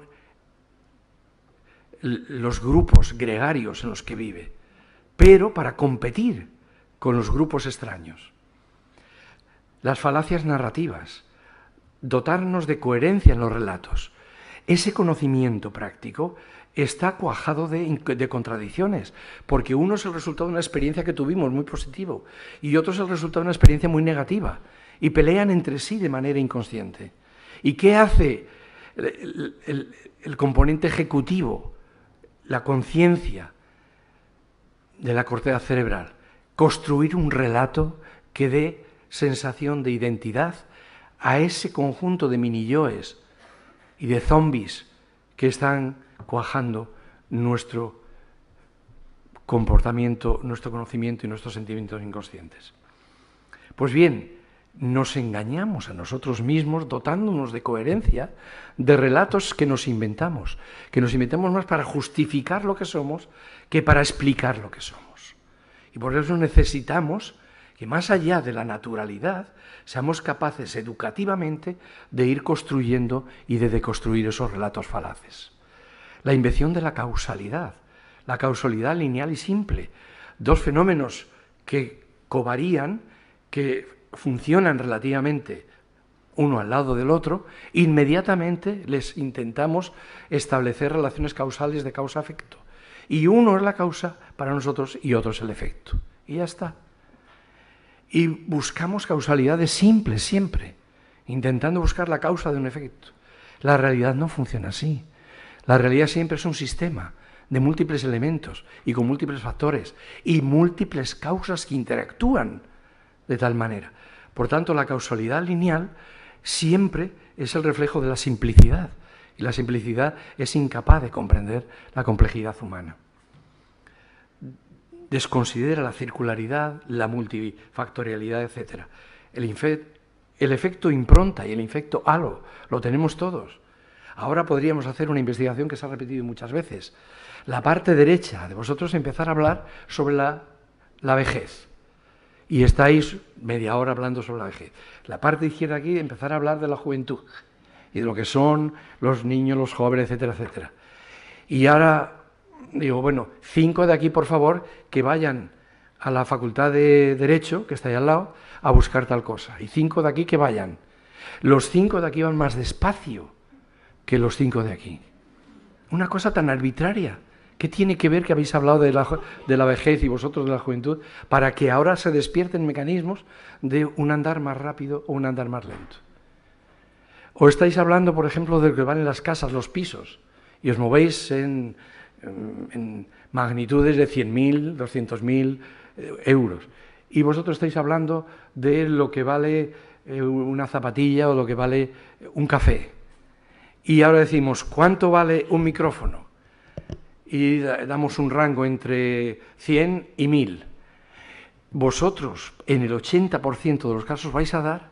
B: los grupos gregarios en los que vive, pero para competir con los grupos extraños. Las falacias narrativas, dotarnos de coherencia en los relatos. Ese conocimiento práctico está cuajado de contradicciones, porque uno es el resultado de una experiencia que tuvimos muy positivo y otro es el resultado de una experiencia muy negativa, y pelean entre sí de manera inconsciente. ¿Y qué hace el componente ejecutivo, la conciencia de la corteza cerebral? Construir un relato que dé sensación de identidad a ese conjunto de mini-yoes y de zombies que están cuajando nuestro comportamiento, nuestro conocimiento y nuestros sentimientos inconscientes. Pues bien, nos engañamos a nosotros mismos dotándonos de coherencia de relatos que nos inventamos más para justificar lo que somos que para explicar lo que somos. Y por eso necesitamos que más allá de la naturalidad seamos capaces educativamente de ir construyendo y de deconstruir esos relatos falaces. La invención de la causalidad lineal y simple, dos fenómenos que covarían, que funcionan relativamente uno al lado del otro, inmediatamente les intentamos establecer relaciones causales de causa-efecto. Y uno es la causa para nosotros y otro es el efecto. Y ya está. Y buscamos causalidades simples siempre, intentando buscar la causa de un efecto. La realidad no funciona así. La realidad siempre es un sistema de múltiples elementos y con múltiples factores y múltiples causas que interactúan de tal manera. Por tanto, la causalidad lineal siempre es el reflejo de la simplicidad, y la simplicidad es incapaz de comprender la complejidad humana. Desconsidera la circularidad, la multifactorialidad, etc. El efecto impronta y el efecto halo lo tenemos todos. Ahora podríamos hacer una investigación que se ha repetido muchas veces. La parte derecha de vosotros empezar a hablar sobre la vejez. Y estáis media hora hablando sobre la vejez. La parte izquierda aquí empezar a hablar de la juventud y de lo que son los niños, los jóvenes, etcétera, etcétera. Y ahora digo, bueno, 5 de aquí, por favor, que vayan a la Facultad de Derecho, que está ahí al lado, a buscar tal cosa. Y 5 de aquí que vayan. Los 5 de aquí van más despacio que los 5 de aquí. Una cosa tan arbitraria. ¿Qué tiene que ver que habéis hablado de la vejez y vosotros de la juventud para que ahora se despierten mecanismos de un andar más rápido o un andar más lento? O estáis hablando, por ejemplo, de lo que van en las casas, los pisos, y os movéis en magnitudes de 100.000, 200.000 euros. Y vosotros estáis hablando de lo que vale una zapatilla o lo que vale un café. Y ahora decimos, ¿cuánto vale un micrófono? Y damos un rango entre 100 y 1.000. Vosotros, en el 80% de los casos, vais a dar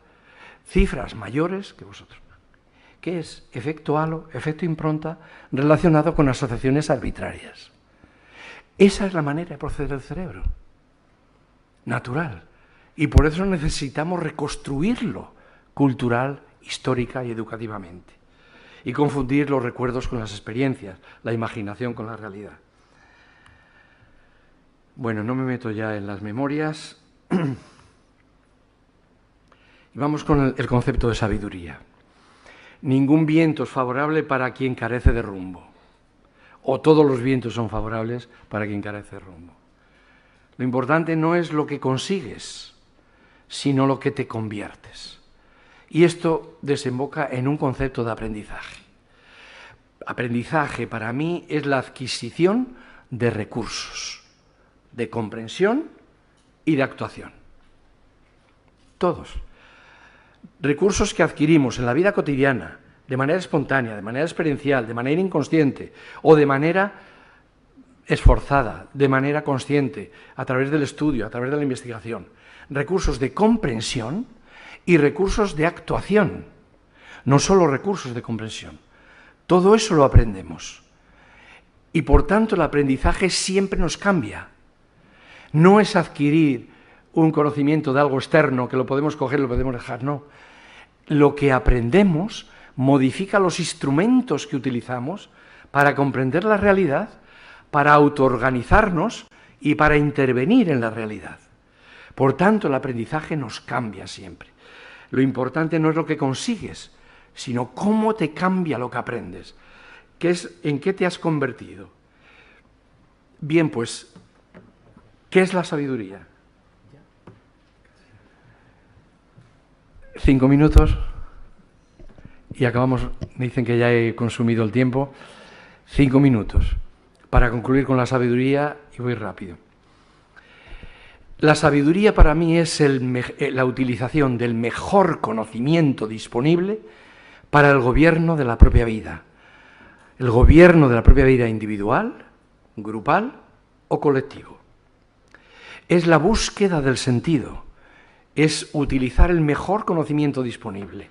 B: cifras mayores que vosotros. ¿Qué es? Efecto halo, efecto impronta, relacionado con asociaciones arbitrarias. Esa es la manera de proceder del cerebro, natural. Y por eso necesitamos reconstruirlo cultural, histórica y educativamente. Y confundir los recuerdos con las experiencias, la imaginación con la realidad. Bueno, no me meto ya en las memorias. Y vamos con el concepto de sabiduría. Ningún viento es favorable para quien carece de rumbo. O todos los vientos son favorables para quien carece de rumbo. Lo importante no es lo que consigues, sino lo que te conviertes. Y esto desemboca en un concepto de aprendizaje. Aprendizaje para mí es la adquisición de recursos, de comprensión y de actuación. Todos. Recursos que adquirimos en la vida cotidiana, de manera espontánea, de manera experiencial, de manera inconsciente o de manera esforzada, de manera consciente, a través del estudio, a través de la investigación. Recursos de comprensión y recursos de actuación, no solo recursos de comprensión. Todo eso lo aprendemos. Y por tanto el aprendizaje siempre nos cambia. No es adquirir un conocimiento de algo externo que lo podemos coger y lo podemos dejar, no. Lo que aprendemos modifica los instrumentos que utilizamos para comprender la realidad, para autoorganizarnos y para intervenir en la realidad. Por tanto, el aprendizaje nos cambia siempre. Lo importante no es lo que consigues, sino cómo te cambia lo que aprendes. ¿En qué te has convertido? Bien, pues, ¿qué es la sabiduría? 5 minutos y acabamos. Me dicen que ya he consumido el tiempo. 5 minutos para concluir con la sabiduría y voy rápido. La sabiduría para mí es la utilización del mejor conocimiento disponible para el gobierno de la propia vida. El gobierno de la propia vida individual, grupal o colectivo. Es la búsqueda del sentido. Es utilizar el mejor conocimiento disponible.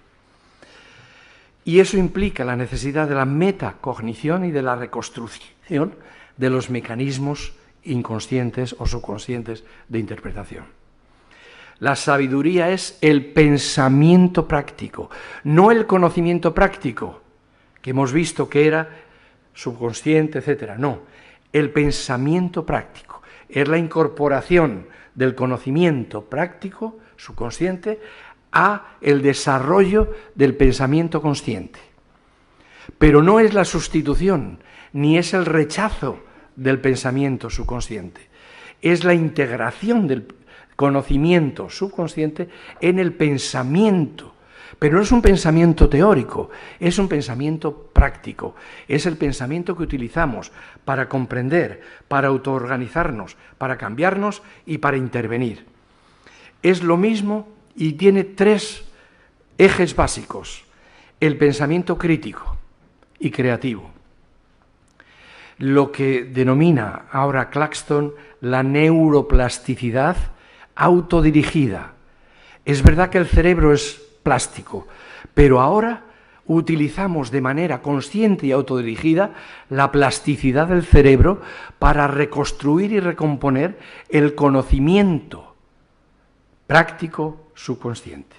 B: Y eso implica la necesidad de la metacognición y de la reconstrucción de los mecanismos inconscientes o subconscientes de interpretación. La sabiduría es el pensamiento práctico, no el conocimiento práctico, que hemos visto que era subconsciente, etc. No, el pensamiento práctico es la incorporación del conocimiento práctico subconsciente a el desarrollo del pensamiento consciente. Pero no es la sustitución, ni es el rechazo del pensamiento subconsciente. Es la integración del conocimiento subconsciente en el pensamiento. Pero no es un pensamiento teórico, es un pensamiento práctico. Es el pensamiento que utilizamos para comprender, para autoorganizarnos, para cambiarnos y para intervenir. Es lo mismo y tiene 3 ejes básicos. El pensamiento crítico y creativo. Lo que denomina ahora Claxton la neuroplasticidad autodirigida. Es verdad que el cerebro es plástico, pero ahora utilizamos de manera consciente y autodirigida la plasticidad del cerebro para reconstruir y recomponer el conocimiento práctico subconsciente.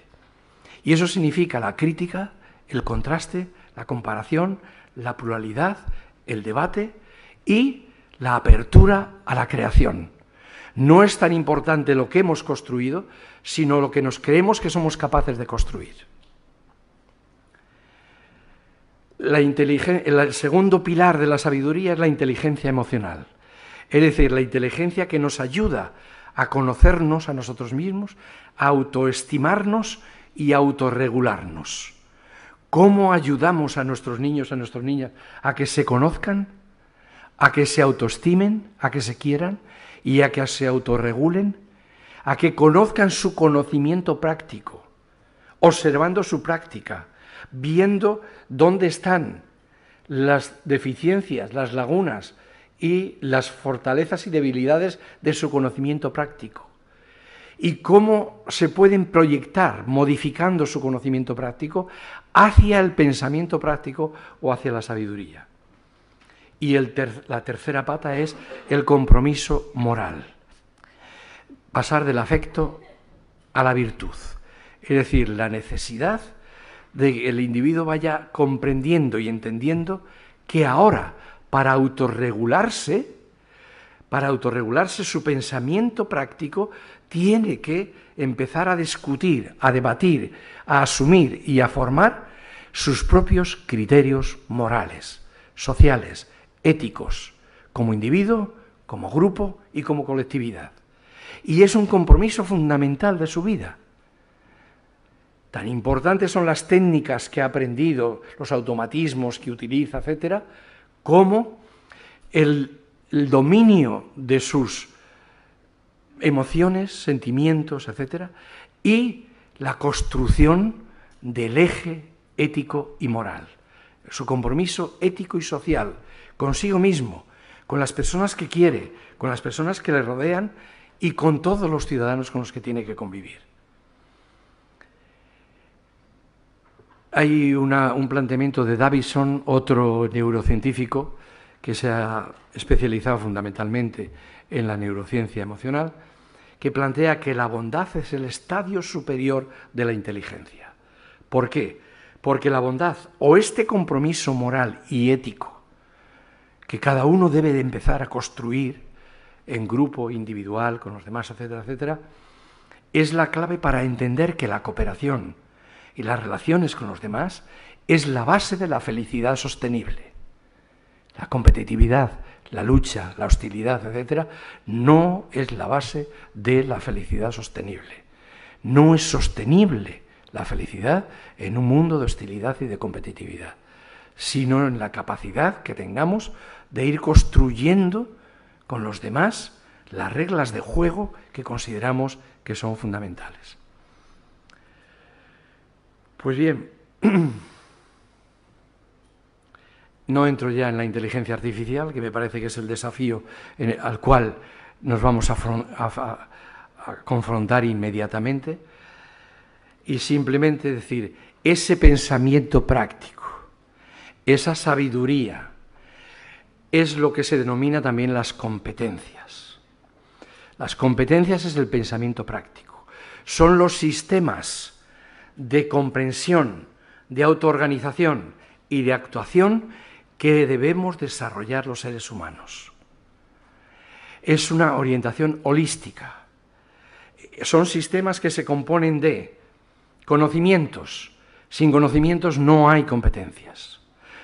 B: Y eso significa la crítica, el contraste, la comparación, la pluralidad, el debate y la apertura a la creación. No es tan importante lo que hemos construido, sino lo que nos creemos que somos capaces de construir. El segundo pilar de la sabiduría es la inteligencia emocional, es decir, la inteligencia que nos ayuda a conocernos a nosotros mismos, a autoestimarnos y a autorregularnos. ¿Cómo ayudamos a nuestros niños, a nuestras niñas, a que se conozcan, a que se autoestimen, a que se quieran y a que se autorregulen, a que conozcan su conocimiento práctico, observando su práctica, viendo dónde están las deficiencias, las lagunas y las fortalezas y debilidades de su conocimiento práctico? Y cómo se pueden proyectar, modificando su conocimiento práctico, hacia el pensamiento práctico o hacia la sabiduría. Y la tercera pata es el compromiso moral. Pasar del afecto a la virtud. Es decir, la necesidad de que el individuo vaya comprendiendo y entendiendo que ahora, para autorregularse su pensamiento práctico, tiene que empezar a discutir, a debatir, a asumir y a formar sus propios criterios morales, sociales, éticos, como individuo, como grupo y como colectividad. Y es un compromiso fundamental de su vida. Tan importantes son las técnicas que ha aprendido, los automatismos que utiliza, etcétera, como el dominio de sus emociones, sentimientos, etcétera, y la construcción del eje ético y moral, su compromiso ético y social consigo mismo, con las personas que quiere, con las personas que le rodean y con todos los ciudadanos con los que tiene que convivir. Hay un planteamiento de Davison, otro neurocientífico que se ha especializado fundamentalmente en la neurociencia emocional, que plantea que la bondad es el estadio superior de la inteligencia. ¿Por qué? Porque la bondad, o este compromiso moral y ético que cada uno debe de empezar a construir en grupo, individual, con los demás, etcétera, etcétera, es la clave para entender que la cooperación y las relaciones con los demás es la base de la felicidad sostenible. La competitividad, la lucha, la hostilidad, etcétera, no es la base de la felicidad sostenible. No es sostenible la felicidad en un mundo de hostilidad y de competitividad, sino en la capacidad que tengamos de ir construyendo con los demás las reglas de juego que consideramos que son fundamentales. Pues bien, no entro ya en la inteligencia artificial, que me parece que es el desafío al cual nos vamos a confrontar inmediatamente, y simplemente decir, ese pensamiento práctico, esa sabiduría, es lo que se denomina también las competencias. Las competencias es el pensamiento práctico. Son los sistemas de comprensión, de autoorganización y de actuación que debemos desarrollar los seres humanos. Es una orientación holística. Son sistemas que se componen de conocimientos. Sin conocimientos no hay competencias.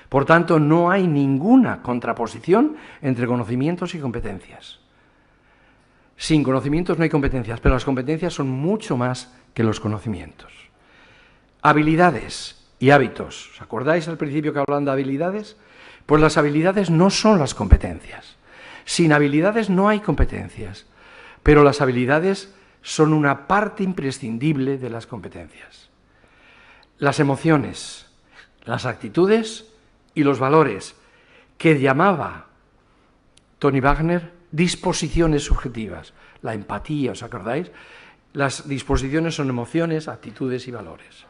B: Por tanto, no hay ninguna contraposición entre conocimientos y competencias. Sin conocimientos no hay competencias, pero las competencias son mucho más que los conocimientos. Habilidades y hábitos. ¿Os acordáis al principio que hablaban de habilidades? Pues las habilidades no son las competencias. Sin habilidades no hay competencias, pero las habilidades son una parte imprescindible de las competencias. Las emociones, las actitudes y los valores, que llamaba Tony Wagner disposiciones subjetivas. La empatía, ¿os acordáis? Las disposiciones son emociones, actitudes y valores.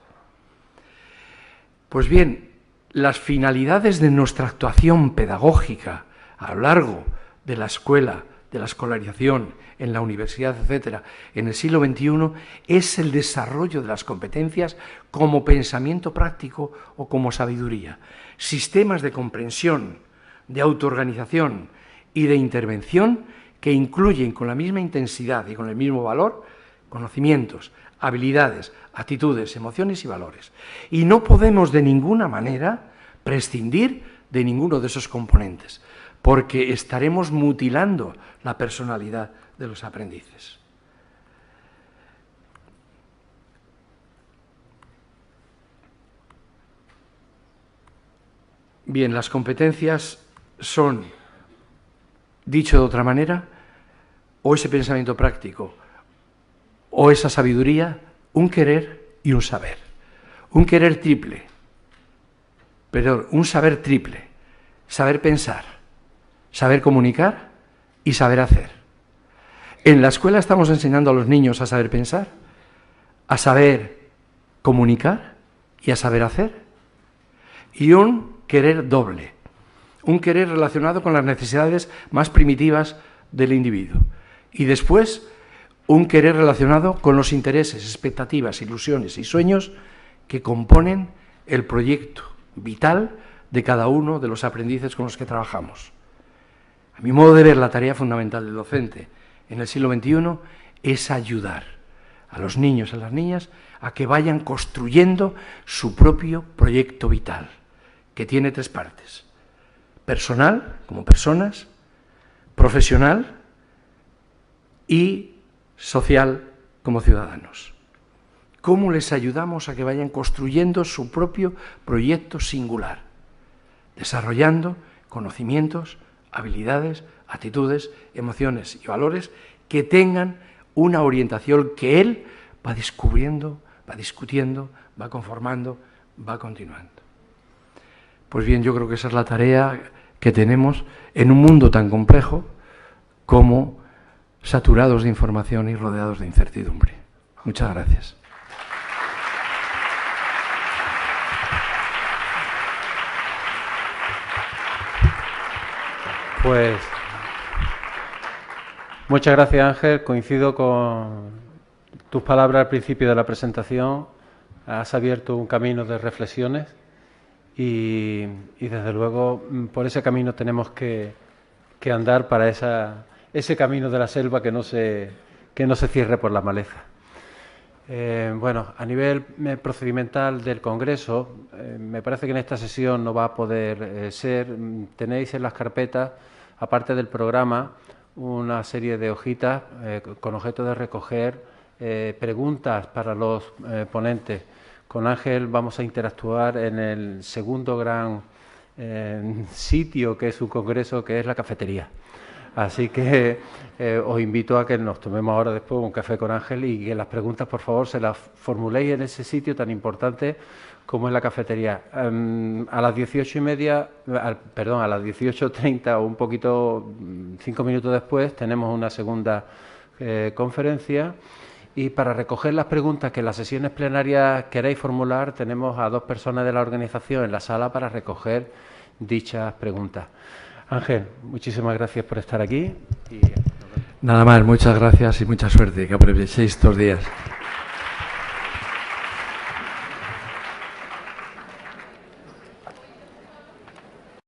B: Pues bien, las finalidades de nuestra actuación pedagógica a lo largo de la escuela, de la escolarización, en la universidad, etcétera, en el siglo XXI, es el desarrollo de las competencias como pensamiento práctico o como sabiduría. Sistemas de comprensión, de autoorganización y de intervención que incluyen con la misma intensidad y con el mismo valor conocimientos, habilidades, actitudes, emociones y valores. Y no podemos de ninguna manera prescindir de ninguno de esos componentes, porque estaremos mutilando la personalidad de los aprendices. Bien, las competencias son, dicho de otra manera, o ese pensamiento práctico, o esa sabiduría, un querer y un saber. Un querer triple, perdón, un saber triple. Saber pensar, saber comunicar y saber hacer. En la escuela estamos enseñando a los niños a saber pensar, a saber comunicar y a saber hacer. Y un querer doble. un querer relacionado con las necesidades más primitivas del individuo. Y después, un querer relacionado con los intereses, expectativas, ilusiones y sueños que componen el proyecto vital de cada uno de los aprendices con los que trabajamos. A mi modo de ver, la tarea fundamental del docente en el siglo XXI es ayudar a los niños y a las niñas a que vayan construyendo su propio proyecto vital, que tiene 3 partes: personal, como personas, profesional y social, como ciudadanos. ¿Cómo les ayudamos a que vayan construyendo su propio proyecto singular, desarrollando conocimientos, habilidades, actitudes, emociones y valores que tengan una orientación que él va descubriendo, va discutiendo, va conformando, va continuando? Pues bien, yo creo que esa es la tarea que tenemos en un mundo tan complejo como saturados de información y rodeados de incertidumbre. Muchas gracias.
A: Pues muchas gracias, Ángel. Coincido con tus palabras al principio de la presentación. Has abierto un camino de reflexiones y desde luego por ese camino tenemos que andar para ese camino de la selva que no se cierre por la maleza. Bueno, a nivel procedimental del Congreso, me parece que en esta sesión no va a poder ser. Tenéis en las carpetas, aparte del programa, una serie de hojitas con objeto de recoger preguntas para los ponentes. Con Ángel vamos a interactuar en el segundo gran sitio que es su congreso, que es la cafetería. Así que os invito a que nos tomemos ahora después un café con Ángel y que las preguntas, por favor, se las formuléis en ese sitio tan importante como es la cafetería. A las 18:30, a las 18:30 o un poquito, 5 minutos después, tenemos una segunda conferencia. Y para recoger las preguntas que en las sesiones plenarias queréis formular, tenemos a 2 personas de la organización en la sala para recoger dichas preguntas. Ángel, muchísimas gracias por estar aquí.
B: Nada más, muchas gracias y mucha suerte. Que aprovechéis estos días.